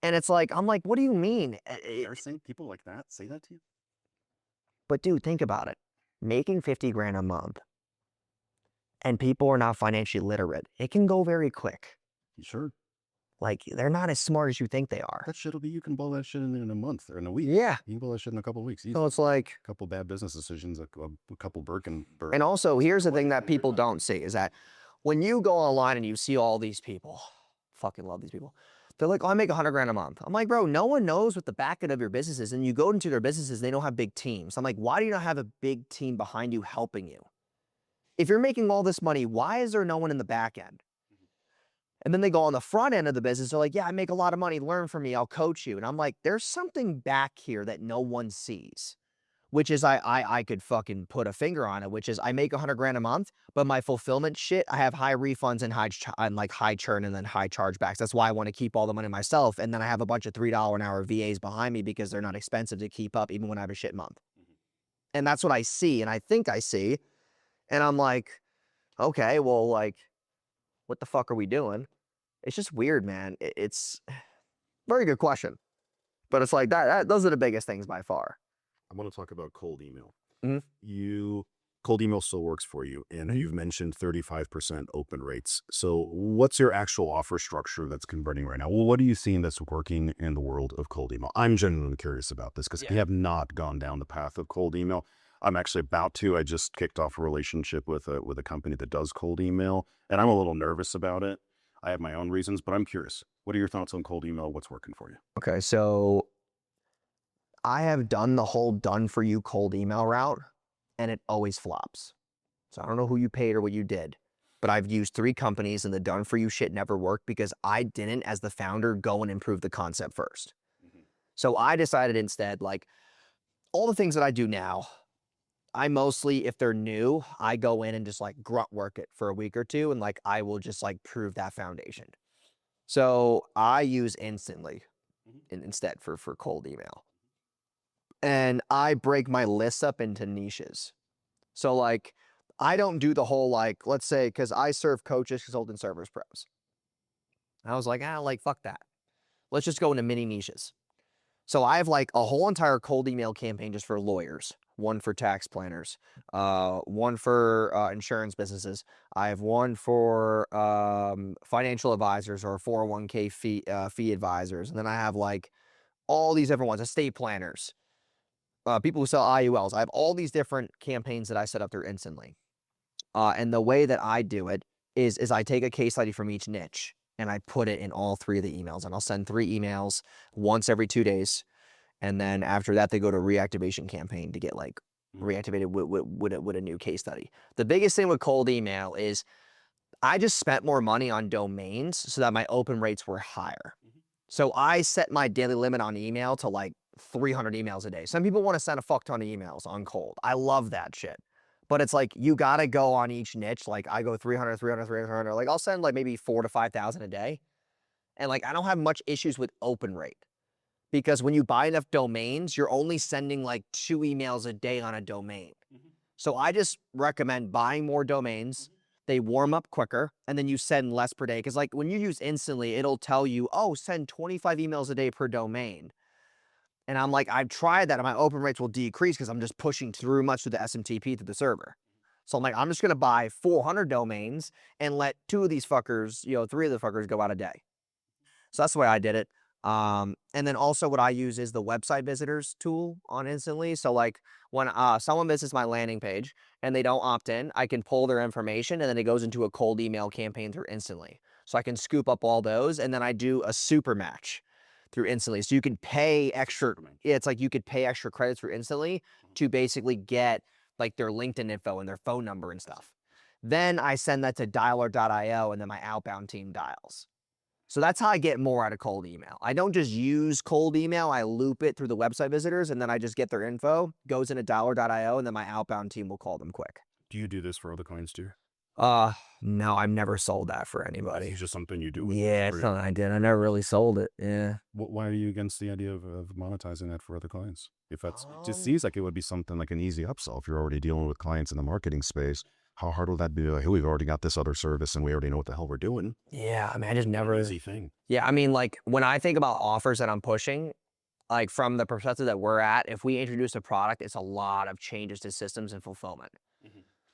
And it's like, I'm like, what do you mean? They're saying people like that say that to you? But dude, think about it. Making 50 grand a month and people are not financially literate, it can go very quick. Sure. Like, they're not as smart as you think they are. That shit'll be, you can blow that shit in a month or in a week. Yeah. You can blow that shit in a couple of weeks. So it's like, A couple bad business decisions, a couple Birkin. and also here's the thing that people don't see is that when you go online and you see all these people, fucking love these people. They're like, oh, I make 100 grand a month. I'm like, bro, no one knows what the back end of your business is. And you go into their businesses, they don't have big teams. I'm like, why do you not have a big team behind you helping you? If you're making all this money, why is there no one in the back end? And then they go on the front end of the business. They're like, yeah, I make a lot of money. Learn from me. I'll coach you. And I'm like, there's something back here that no one sees, which is I could fucking put a finger on it, which is I make 100 grand a month, but my fulfillment shit, I have high refunds and high churn and then high chargebacks. That's why I want to keep all the money myself. And then I have a bunch of $3 an hour VAs behind me because they're not expensive to keep up even when I have a shit month. And that's what I see. And I think I see. And I'm like, okay, well, like, what the fuck are we doing? It's just weird, man. It's very good question. But it's like those are the biggest things by far. I want to talk about cold email. Mhm. Cold email still works for you, and you've mentioned 35% open rates. So what's your actual offer structure that's converting right now? Well, what are you seeing that's working in the world of cold email? I'm genuinely curious about this because we have not gone down the path of cold email. I'm actually about to. I just kicked off a relationship with a company that does cold email, and I'm a little nervous about it. I have my own reasons, but I'm curious. What are your thoughts on cold email? What's working for you? Okay, so I have done the whole done for you cold email route and it always flops. So I don't know who you paid or what you did, but I've used 3 companies and the done for you shit never worked because I didn't, as the founder, go and improve the concept first. So I decided instead, like all the things that I do now, I mostly, if they're new, I go in and just like grunt work it for a week or 2 and like I will just like prove that foundation. So I use Instantly instead for cold email. And I break my lists up into niches. So like, I don't do the whole like, let's say, because I serve coaches, consultants, servers, pros. I was like, like, fuck that. Let's just go into mini niches. So I have like a whole entire cold email campaign just for lawyers, one for tax planners, one for insurance businesses. I have one for financial advisors or 401k fee advisors. And then I have like all these different ones, estate planners, people who sell IULs. I have all these different campaigns that I set up through Instantly. And the way that I do it is I take a case study from each niche and I put it in all 3 of the emails. And I'll send 3 emails once every 2 days. And then after that, they go to a reactivation campaign to get like reactivated with a new case study. The biggest thing with cold email is I just spent more money on domains so that my open rates were higher. So I set my daily limit on email to like 300 emails a day. Some people want to send a fuck ton of emails on cold. I love that shit. But it's like, you got to go on each niche. Like I go 300, 300, 300. Like I'll send like maybe 4,000 to 5,000 a day. And like, I don't have much issues with open rate because when you buy enough domains, you're only sending like 2 emails a day on a domain. So I just recommend buying more domains. They warm up quicker and then you send less per day. Cause like when you use Instantly, it'll tell you, oh, send 25 emails a day per domain. And I'm like, I've tried that and my open rates will decrease because I'm just pushing through much through the SMTP through the server. So I'm like, I'm just going to buy 400 domains and let 2 of these fuckers, 3 of the fuckers go out a day. So that's the way I did it. And then also what I use is the website visitors tool on Instantly. So like when someone visits my landing page and they don't opt in, I can pull their information and then it goes into a cold email campaign through Instantly. So I can scoop up all those and then I do a super match through Instantly. So you can pay extra. Yeah, it's like you could pay extra credits through Instantly to basically get like their LinkedIn info and their phone number and stuff. Then I send that to dialer.io and then my outbound team dials. So that's how I get more out of cold email. I don't just use cold email. I loop it through the website visitors and then I just get their info, goes into dialer.io, and then my outbound team will call them quick. Do you do this for other clients too? No, I've never sold that for anybody. It's just something you do. With Yeah, it's something I did. I never really sold it. Yeah. Why are you against the idea of monetizing that for other clients? If that's, it just seems like it would be something like an easy upsell. If you're already dealing with clients in the marketing space, how hard will that be? Like, hey, we've already got this other service and we already know what the hell we're doing. Yeah, I mean, I just never. Easy thing. Yeah, I mean, like when I think about offers that I'm pushing, like from the perspective that we're at, if we introduce a product, it's a lot of changes to systems and fulfillment.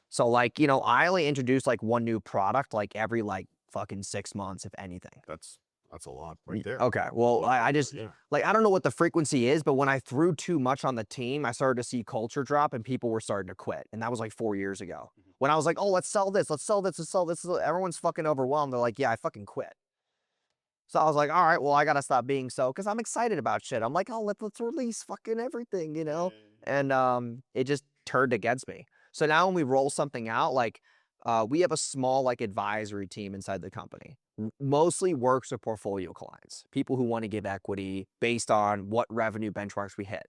So like, you know, I only introduce like one new product like every like fucking 6 months, if anything. That's a lot right there. Okay. Well, I just Yeah. like, I don't know what the frequency is, but when I threw too much on the team, I started to see culture drop and people were starting to quit. And that was like 4 years ago. When I was like, oh, let's sell this, let's sell this, let's sell this. Everyone's fucking overwhelmed. They're like, yeah, I fucking quit. So I was like, all right, well, I got to stop being so, because I'm excited about shit. I'm like, oh, let's release fucking everything, you know? And it just turned against me. So now when we roll something out, like we have a small like advisory team inside the company. Mostly works with portfolio clients, people who want to give equity based on what revenue benchmarks we hit.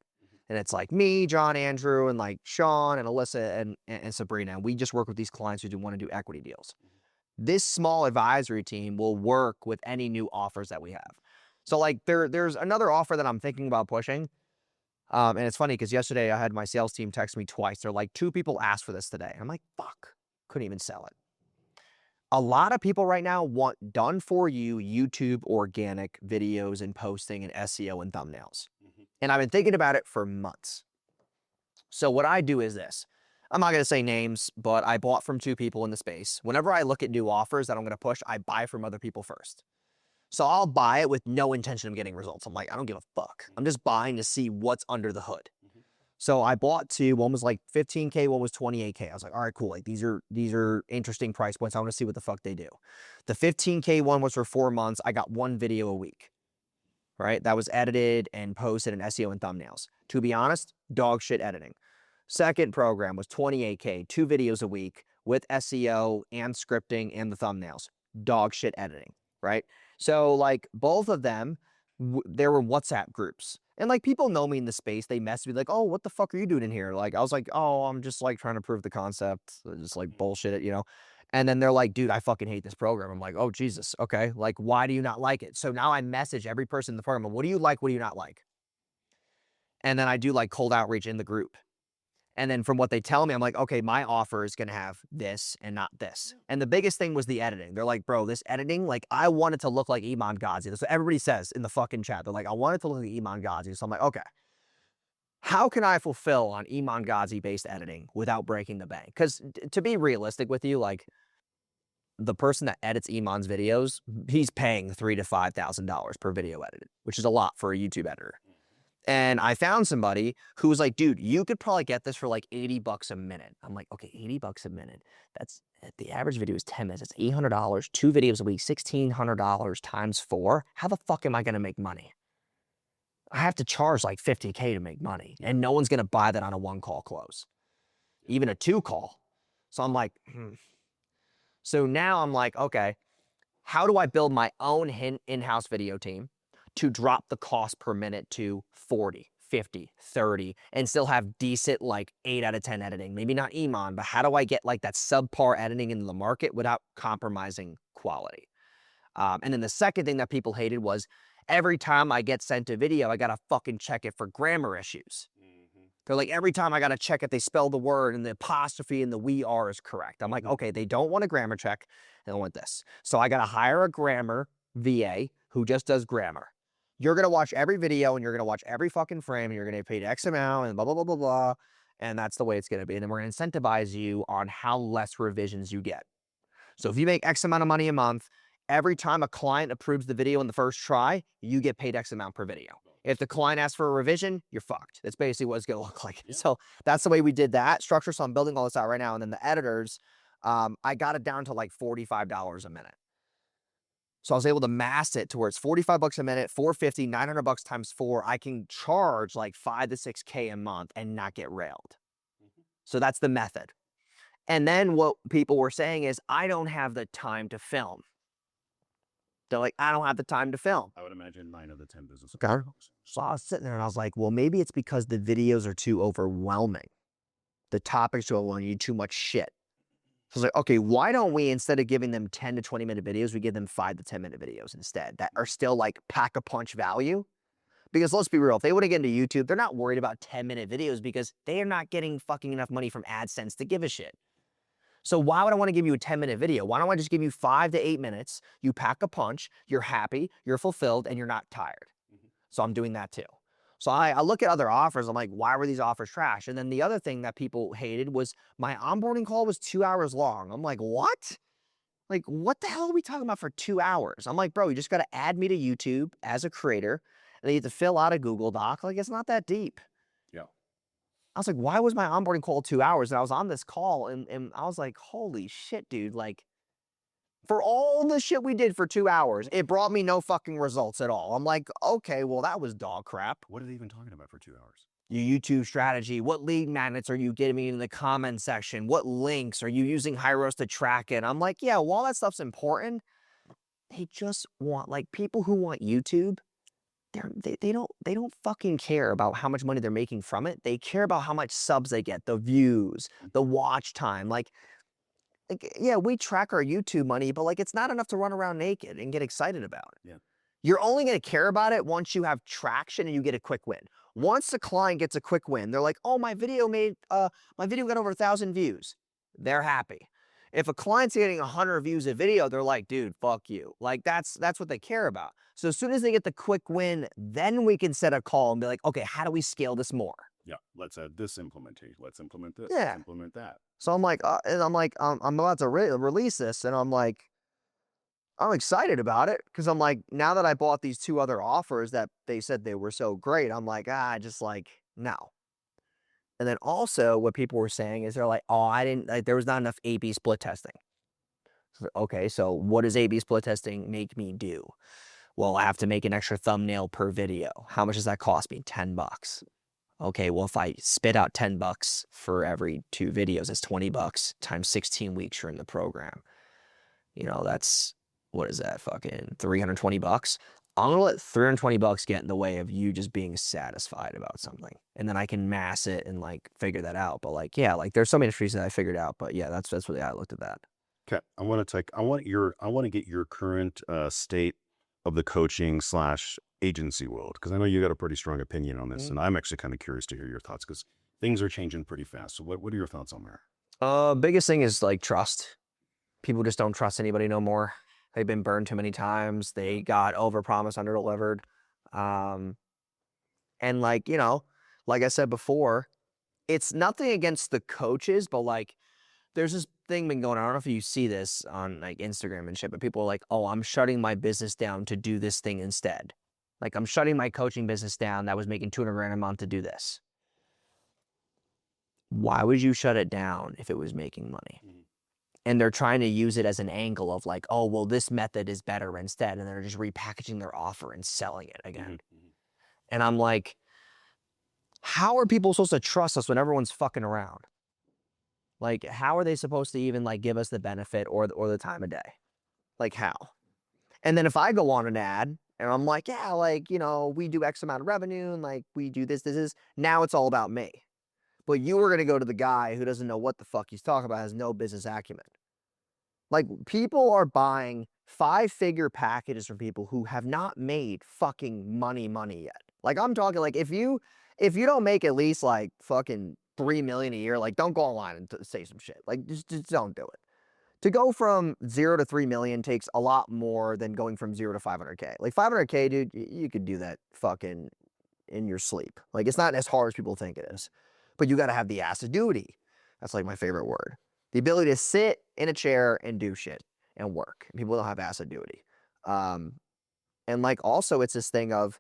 And it's like me, John, Andrew, and like Sean and Alyssa and Sabrina. And we just work with these clients who do want to do equity deals. This small advisory team will work with any new offers that we have. So like there's another offer that I'm thinking about pushing. And it's funny because yesterday I had my sales team text me twice. They're like, 2 people asked for this today. I'm like, fuck, couldn't even sell it. A lot of people right now want done for you YouTube organic videos and posting and SEO and thumbnails. And I've been thinking about it for months. So what I do is this. I'm not going to say names, but I bought from 2 people in the space. Whenever I look at new offers that I'm going to push, I buy from other people first. So I'll buy it with no intention of getting results. I'm like, I don't give a fuck. I'm just buying to see what's under the hood. So I bought 2. One was like 15K, one was 28K. I was like, all right, cool. Like these are interesting price points. I want to see what the fuck they do. The 15K one was for 4 months. I got 1 video a week, right? That was edited and posted in SEO and thumbnails. To be honest, dog shit editing. Second program was 28K, 2 videos a week with SEO and scripting and the thumbnails. Dog shit editing, right? So like both of them, there were WhatsApp groups. And like people know me in the space. They message me like, oh, what the fuck are you doing in here? Like I was like, oh, I'm just like trying to prove the concept. Just like bullshit it, you know? And then they're like, dude, I fucking hate this program. I'm like, oh, Jesus. Okay. Like, why do you not like it? So now I message every person in the program. What do you like? What do you not like? And then I do like cold outreach in the group. And then from what they tell me, I'm like, okay, my offer is going to have this and not this. And the biggest thing was the editing. They're like, bro, this editing, like I want it to look like Iman Ghazi. That's what everybody says in the fucking chat. They're like, I want it to look like Iman Ghazi. So I'm like, okay, how can I fulfill on Iman Ghazi based editing without breaking the bank? Because to be realistic with you, like the person that edits Iman's videos, he's paying $3,000 to $5,000 per video edited, which is a lot for a YouTube editor. And I found somebody who was like, dude, you could probably get this for like $80 a minute. I'm like, okay, $80 a minute. That's the average video is 10 minutes. It's $800, 2 videos a week, $1,600 times 4. How the fuck am I going to make money? I have to charge like $50K to make money. And no one's going to buy that on a 1-call close, even a 2-call. So I'm like, So now I'm like, okay, how do I build my own in-house video team to drop the cost per minute to 40, 50, 30, and still have decent like 8 out of 10 editing? Maybe not Iman, but how do I get like that subpar editing into the market without compromising quality? And then the second thing that people hated was every time I get sent a video, I gotta fucking check it for grammar issues. They're like, every time I gotta check if they spell the word and the apostrophe and the we are is correct. I'm like, okay, they don't want a grammar check, they want this. So I gotta hire a grammar VA who just does grammar. You're going to watch every video and you're going to watch every fucking frame and you're going to get paid X amount and blah, blah, blah, blah, blah. And that's the way it's going to be. And then we're going to incentivize you on how less revisions you get. So if you make X amount of money a month Every time a client approves the video in the first try, you get paid X amount per video. If the client asks for a revision, you're fucked. That's basically what it's going to look like. Yeah. So that's the way we did that structure. So I'm building all this out right now. And then the editors, I got it down to like $45 a minute. So I was able to mass it to where it's $45 a minute, $450, $900 times 4. I can charge like 5 to 6K a month and not get railed. So that's the method. And then what people were saying is, I don't have the time to film. They're like, I don't have the time to film. I would imagine 9 of the 10 businesses. Okay. So I was sitting there and I was like, well, maybe it's because the videos are too overwhelming. The topics are overwhelming, you need too much shit. So I was like, okay, why don't we, instead of giving them 10 to 20 minute videos, we give them 5 to 10 minute videos instead that are still like pack a punch value? Because let's be real, if they want to get into YouTube, they're not worried about 10-minute videos because they are not getting fucking enough money from AdSense to give a shit. So why would I want to give you a 10-minute video? Why don't I just give you 5 to 8 minutes? You pack a punch, you're happy, you're fulfilled, and you're not tired. So I'm doing that too. So I look at other offers. I'm like, why were these offers trash? And then the other thing that people hated was my onboarding call was 2 hours long. I'm like, what? Like, what the hell are we talking about for 2 hours? I'm like, bro, you just got to add me to YouTube as a creator, and then you have to fill out a Google Doc. Like, it's not that deep. Yeah. I was like, why was my onboarding call 2 hours? And I was on this call, and I was like, holy shit, dude. Like, for all the shit we did for 2 hours, it brought me no fucking results at all. I'm like, okay, well, that was dog crap. What are they even talking about for 2 hours? Your YouTube strategy, what lead magnets are you getting me in the comment section? What links are you using Hyros to track it? I'm like, yeah, while that stuff's important, they just want, like, people who want YouTube, they don't fucking care about how much money they're making from it. They care about how much subs they get, the views, the watch time. Like, yeah, we track our YouTube money, but like, it's not enough to run around naked and get excited about. Yeah. You're only going to care about it once you have traction and you get a quick win. Once the client gets a quick win, they're like, oh, my video got over 1,000 views. They're happy. If a client's getting 100 views a video, they're like, dude, fuck you. Like, that's what they care about. So as soon as they get the quick win, then we can set a call and be like, okay, how do we scale this more? Yeah. Let's add this implementation. Let's implement this. Yeah. Let's implement that. So I'm like, I'm about to release this, and I'm like, I'm excited about it because I'm like, now that I bought these 2 other offers that they said they were so great, I'm like, just like, no. And then also what people were saying is they're like, oh, there was not enough A/B split testing. So, okay, so what does A/B split testing make me do? Well, I have to make an extra thumbnail per video. How much does that cost me? $10. Okay, well, if I spit out $10 for every 2 videos, it's $20 times 16 weeks you're in the program. You know, that's, what is that, fucking $320? I'm gonna let $320 get in the way of you just being satisfied about something. And then I can mass it and like figure that out. But like, yeah, like there's so many industries that I figured out. But yeah, that's really how I looked at that. Okay. I want to get your current state of the coaching / agency world, because I know you got a pretty strong opinion on this, and I'm actually kind of curious to hear your thoughts because things are changing pretty fast. So what are your thoughts on there? Biggest thing is like trust. People just don't trust anybody no more. They've been burned too many times. They got overpromised, underdelivered. And like, you know, like I said before, it's nothing against the coaches, but like, there's this thing been going on. I don't know if you see this on like Instagram and shit, but people are like, oh, I'm shutting my business down to do this thing instead. Like, I'm shutting my coaching business down that was making 200 grand a month to do this. Why would you shut it down if it was making money? And they're trying to use it as an angle of like, oh, well, this method is better instead. And they're just repackaging their offer and selling it again. And I'm like, how are people supposed to trust us when everyone's fucking around? Like, how are they supposed to even like give us the benefit or the time of day? Like, how? And then if I go on an ad and I'm like, yeah, like, you know, we do X amount of revenue and like we do this, now it's all about me. But you were going to go to the guy who doesn't know what the fuck he's talking about, has no business acumen. Like, people are buying 5-figure packages from people who have not made fucking money yet. Like, I'm talking like, if you don't make at least like fucking 3 million a year, like, don't go online and say some shit. Like, just don't do it. To go from 0 to 3 million takes a lot more than going from 0 to 500K. Like, 500K, dude, you could do that fucking in your sleep. Like, it's not as hard as people think it is. But you got to have the assiduity. That's like my favorite word. The ability to sit in a chair and do shit. and work. And people don't have assiduity. And like also it's this thing of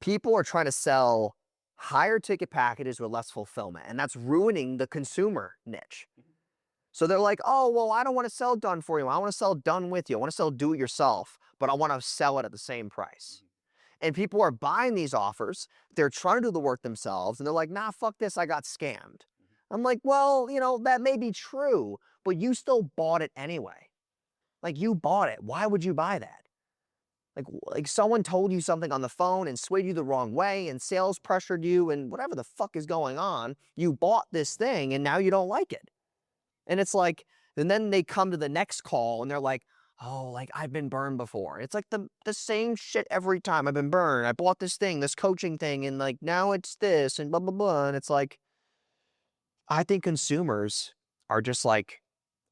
people are trying to sell higher ticket packages with less fulfillment, and that's ruining the consumer niche. So they're like, oh, well, I don't want to sell done for you. I want to sell done with you. I want to sell do it yourself, but I want to sell it at the same price. And people are buying these offers. They're trying to do the work themselves. And they're like, nah, fuck this. I got scammed. I'm like, well, you know, that may be true, but you still bought it anyway. Like you bought it. Why would you buy that? Like someone told you something on the phone and swayed you the wrong way and sales pressured you and whatever the fuck is going on. You bought this thing and now you don't like it. And it's like, and then they come to the next call and they're like, oh, like I've been burned before. It's like the same shit every time. I've been burned. I bought this thing, this coaching thing, and like now it's this and blah, blah, blah. And it's like, I think consumers are just like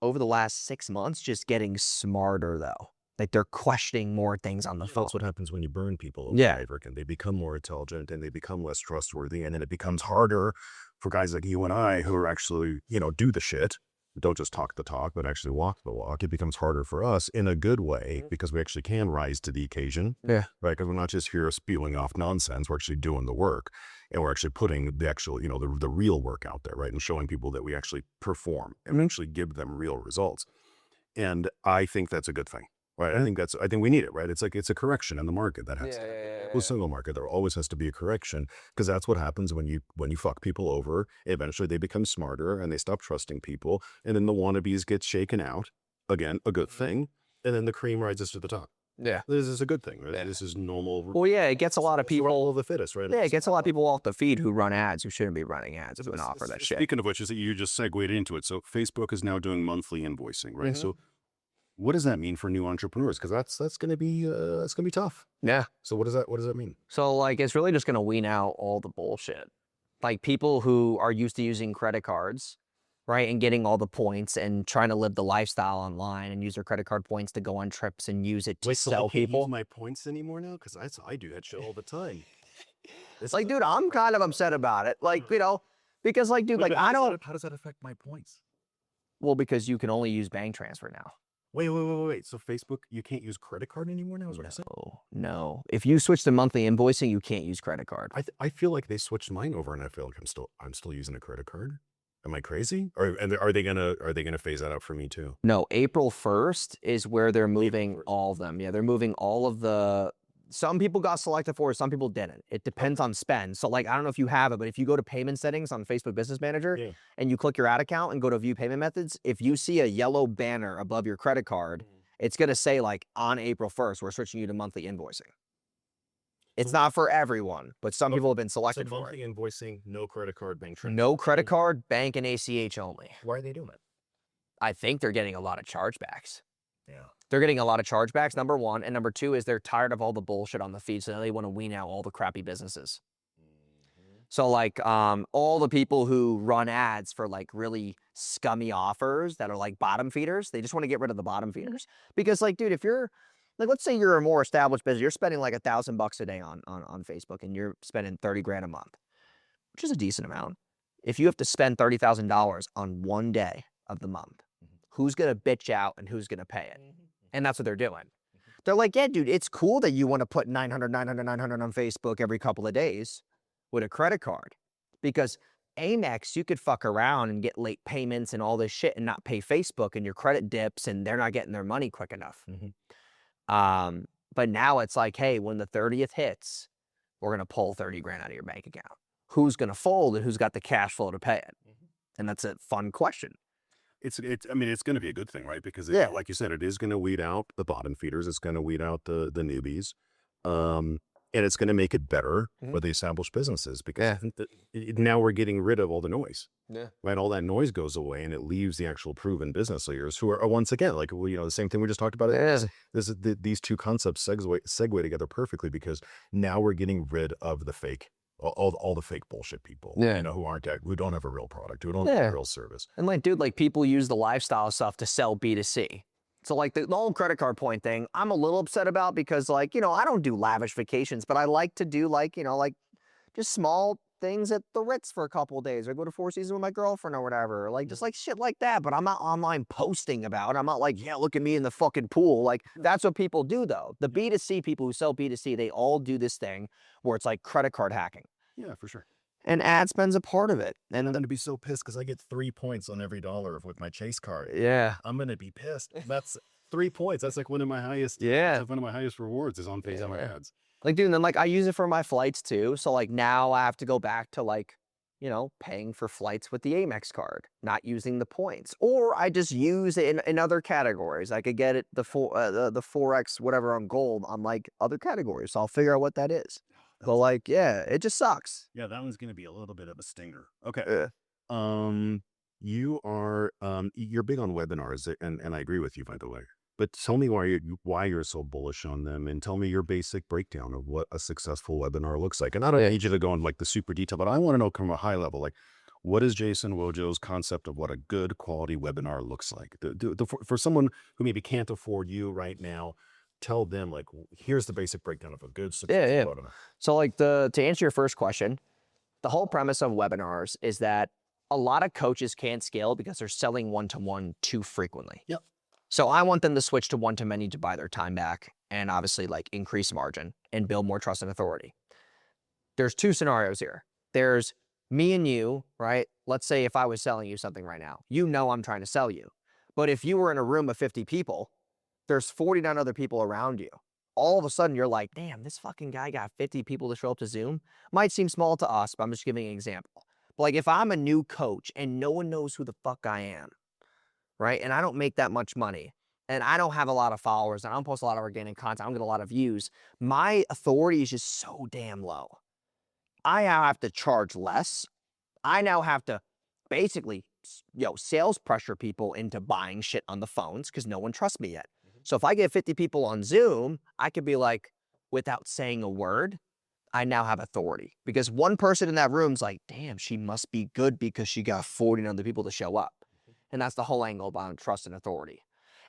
over the last 6 months, just getting smarter though. Like they're questioning more things on the phone. That's what happens when you burn people. Yeah. Over and they become more intelligent and they become less trustworthy. And then it becomes harder for guys like you and I who are actually, you know, do the shit. Don't just talk the talk, but actually walk the walk. It becomes harder for us in a good way because we actually can rise to the occasion. Yeah. Right. Because we're not just here spewing off nonsense. We're actually doing the work and we're actually putting the actual, you know, the real work out there. Right. And showing people that we actually perform and actually give them real results. And I think that's a good thing. Right. I think we need it. Right. It's like it's a correction in the market that has to happen. Well, single market, there always has to be a correction because that's what happens when you fuck people over. Eventually they become smarter and they stop trusting people. And then the wannabes get shaken out. Again, a good thing. And then the cream rises to the top. Yeah. This is a good thing. Right? This is normal. Well, yeah, it gets a lot of people. All of the fittest, right? Yeah, it gets a lot of people off the feed who run ads who shouldn't be running ads who offer that shit. Speaking of which, is that you just segued into it. So Facebook is now doing monthly invoicing, right? So what does that mean for new entrepreneurs? Because that's going to be tough. Yeah. So what does that mean? So like it's really just going to wean out all the bullshit. Like people who are used to using credit cards, right, and getting all the points and trying to live the lifestyle online and use their credit card points to go on trips and use it to sell people. Use my points anymore now? Because I do that shit all the time. It's like, dude, I'm kind of upset about it. Like, you know, because like, dude, like I don't. How does that affect my points? Well, because you can only use bank transfer now. Wait. So Facebook, you can't use credit card anymore now? Is what you're saying? No. If you switch to monthly invoicing, you can't use credit card. I feel like they switched mine over, and I feel like I'm still using a credit card. Am I crazy? Or are they gonna phase that out for me too? No, April 1st is where they're moving all of them. Yeah, they're moving all of the. Some people got selected for it, some people didn't. It depends on spend. So like, I don't know if you have it, but if you go to payment settings on Facebook Business Manager and you click your ad account and go to view payment methods, if you see a yellow banner above your credit card, it's going to say like on April 1st, we're switching you to monthly invoicing. It's not for everyone, but some people have been selected for it. Monthly invoicing, no credit card, bank transfer. No credit card, bank and ACH only. Why are they doing it? I think they're getting a lot of chargebacks. Yeah. They're getting a lot of chargebacks, number one. And number two is they're tired of all the bullshit on the feed. So now they want to wean out all the crappy businesses. So like all the people who run ads for like really scummy offers that are like bottom feeders, they just want to get rid of the bottom feeders. Because like, dude, if you're like, let's say you're a more established business, you're spending like $1,000 a day on Facebook and you're spending 30 grand a month, which is a decent amount. If you have to spend $30,000 on one day of the month, who's going to bitch out and who's going to pay it? And that's what they're doing. They're like, yeah, dude, it's cool that you want to put 900 on Facebook every couple of days with a credit card. Because Amex, you could fuck around and get late payments and all this shit and not pay Facebook and your credit dips and they're not getting their money quick enough. But now it's like, hey, when the 30th hits, we're going to pull 30 grand out of your bank account. Who's going to fold and who's got the cash flow to pay it? And that's a fun question. I mean, it's going to be a good thing, right? Because like you said, it is going to weed out the bottom feeders. It's going to weed out the newbies. And it's going to make it better for the established businesses because now we're getting rid of all the noise. Yeah. Right. All that noise goes away and it leaves the actual proven business leaders who are once again, like, you know, the same thing we just talked about. These two concepts segue together perfectly because now we're getting rid of the fake. All the fake bullshit people, you know, who don't have a real product, who don't have a real service. And like, dude, like people use the lifestyle stuff to sell B2C. So like the whole credit card point thing, I'm a little upset about because like, you know, I don't do lavish vacations, but I like to do like, you know, like just small things at the Ritz for a couple of days, or go to Four Seasons with my girlfriend or whatever. Like, just like shit like that. But I'm not online posting about it. I'm not like, yeah, look at me in the fucking pool. Like, that's what people do, though. The B2C people who sell B2C, they all do this thing where it's like credit card hacking. Yeah, for sure. And ad spend's a part of it. I'm And gonna be so pissed because I get 3 points on every dollar with my Chase card. yeah, I'm gonna be pissed. That's 3 points. That's like one of my highest. yeah. That's one of my highest rewards is on Facebook Yeah. ads. Like, dude, and then like I use it for my flights too. So like now I have to go back to like, you know, paying for flights with the Amex card, not using the points. Or I just use it in other categories. I could get it the 4X whatever on gold on like other categories. So I'll figure out what that is. But like, yeah, it just sucks. Yeah, that one's gonna be a little bit of a stinger. Okay. Yeah. You're big on webinars, and I agree with you, by the way. But tell me why you're so bullish on them, and tell me your basic breakdown of what a successful webinar looks like. And I don't need you to go in like the super detail, but I want to know from a high level, like, what is Jason Wojo's concept of what a good quality webinar looks like? For someone who maybe can't afford you right now, tell them like, here's the basic breakdown of a good successful Yeah. webinar. So like to answer your first question, the whole premise of webinars is that a lot of coaches can't scale because they're selling one-to-one too frequently. Yep. So I want them to switch to one-to-many to buy their time back and obviously like increase margin and build more trust and authority. There's two scenarios here. There's me and you, right? Let's say if I was selling you something right now, you know I'm trying to sell you. But if you were in a room of 50 people, there's 49 other people around you. All of a sudden you're like, damn, this fucking guy got 50 people to show up to Zoom. Might seem small to us, but I'm just giving an example. But like if I'm a new coach and no one knows who the fuck I am, right? And I don't make that much money and I don't have a lot of followers and I don't post a lot of organic content, I don't get a lot of views. My authority is just so damn low. I now have to charge less. I now have to basically, sales pressure people into buying shit on the phones because no one trusts me yet. So if I get 50 people on Zoom, I could be like, without saying a word, I now have authority. Because one person in that room's like, damn, she must be good because she got 40 other people to show up. And that's the whole angle about trust and authority.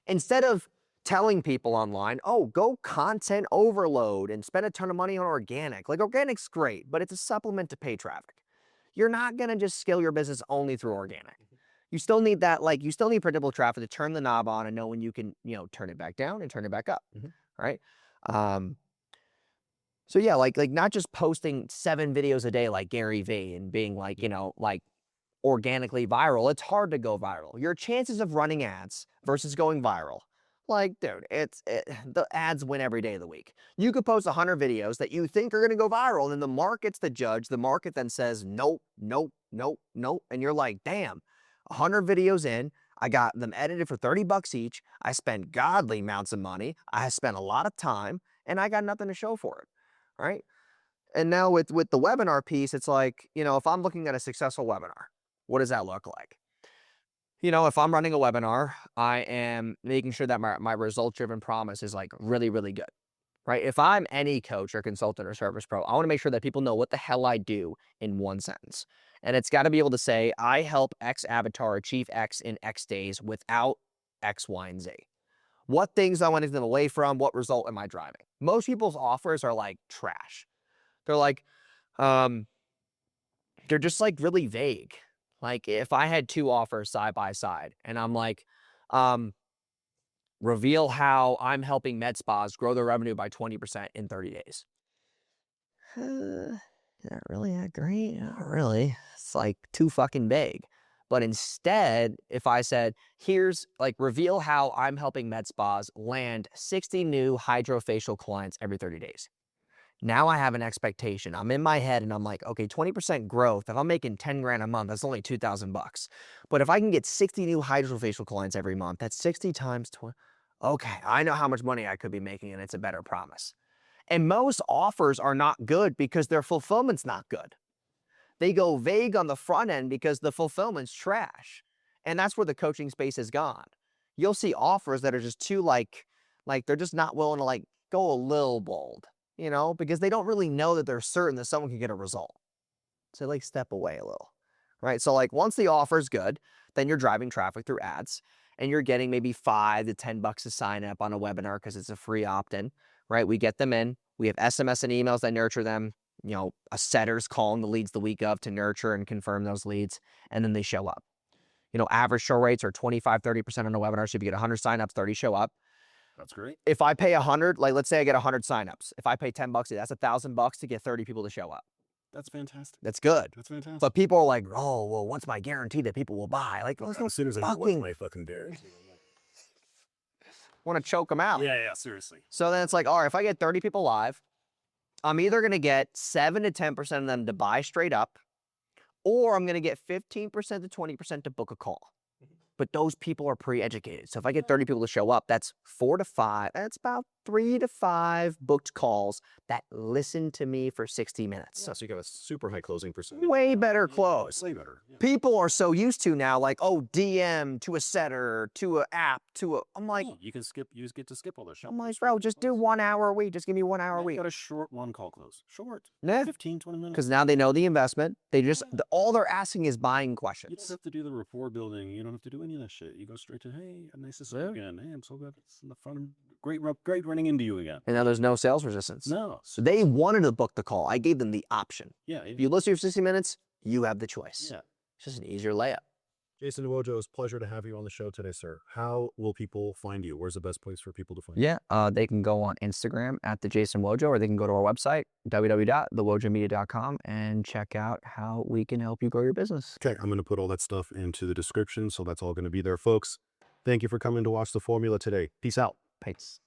Instead of telling people online, oh, go content overload and spend a ton of money on organic. Like organic's great, but it's a supplement to pay traffic. You're not going to just scale your business only through organic. You still need that, like you still need predictable traffic to turn the knob on and know when you can, turn it back down and turn it back up, right? So yeah, like not just posting 7 videos a day like Gary Vee and being like, like organically viral. It's hard to go viral. Your chances of running ads versus going viral, like, dude, the ads win every day of the week. You could post 100 videos that you think are going to go viral, and then the market's the judge. The market then says, nope, nope, nope, nope. And you're like, damn, 100 videos in, I got them edited for $30 each. I spent godly amounts of money. I spent a lot of time, and I got nothing to show for it, right? And now with the webinar piece, it's like, if I'm looking at a successful webinar, what does that look like? If I'm running a webinar, I am making sure that my result-driven promise is like really, really good, right? If I'm any coach or consultant or service pro, I want to make sure that people know what the hell I do in one sentence. And it's got to be able to say, I help X avatar achieve X in X days without X, Y, and Z. What things I want to get them away from? What result am I driving? Most people's offers are like trash. They're like, they're just like really vague. Like if I had 2 offers side by side and I'm like, reveal how I'm helping med spas grow their revenue by 20% in 30 days. Not really that great. Not really. It's like too fucking vague. But instead, if I said, here's like, reveal how I'm helping med spas land 60 new hydrofacial clients every 30 days. Now I have an expectation. I'm in my head and I'm like, okay, 20% growth. If I'm making 10 grand a month, that's only $2,000. But if I can get 60 new hydrofacial clients every month, that's 60 times 20. Okay, I know how much money I could be making and it's a better promise. And most offers are not good because their fulfillment's not good. They go vague on the front end because the fulfillment's trash. And that's where the coaching space has gone. You'll see offers that are just too like they're just not willing to like go a little bold. Because they don't really know that they're certain that someone can get a result. So like step away a little, right? So like once the offer's good, then you're driving traffic through ads and you're getting maybe $5 to $10 to sign up on a webinar because it's a free opt-in, right? We get them in, we have SMS and emails that nurture them. you know, a setter's calling the leads the week of to nurture and confirm those leads, and then they show up. You know, average show rates are 25, 30% on a webinar. So if you get 100 signups, 30 show up. That's great. If I pay 100, like let's say I get 100 signups. If I pay $10, that's $1,000 to get 30 people to show up. That's fantastic. That's good. That's fantastic. But people are like, oh, well, what's my guarantee that people will buy? Like, let's As soon as I know what my fucking guarantee. want to choke them out. Yeah, seriously. So then it's like, all right, if I get 30 people live, I'm either going to get 7 to 10% of them to buy straight up, or I'm going to get 15% to 20% to book a call. But those people are pre-educated. So if I get 30 people to show up, that's 4 to 5. That's about 3 to 5 booked calls that listen to me for 60 minutes. So you got a super high closing percentage. Way better close. Way better. Yeah. People are so used to now, like, oh, DM to a setter, to an app, to a. I'm like, You can skip. You just get to skip all those. I'm like, bro, just do 1 hour a week. Just give me 1 hour a You week. got a short one call close. Short. Yeah. 15, 20 minutes. Because now they know the investment. They just all they're asking is buying You don't questions. have to do the rapport building. You don't have to do any of that shit. You go straight to, hey, nice to see you again. Hey, I'm so good. It's the fun. Great running into you again. And now there's no sales resistance. No. So they wanted to book the call. I gave them the option. Yeah. If you listen for 60 minutes, you have the choice. Yeah. It's just an easier layup. Jason Wojo, it's a pleasure to have you on the show today, sir. How will people find you? Where's the best place for people to find you? Yeah, they can go on Instagram at the Jason Wojo, or they can go to our website, www.thewojomedia.com, and check out how we can help you grow your business. Okay, I'm going to put all that stuff into the description, so that's all going to be there, folks. Thank you for coming to watch The Formula today. Peace out. Peace.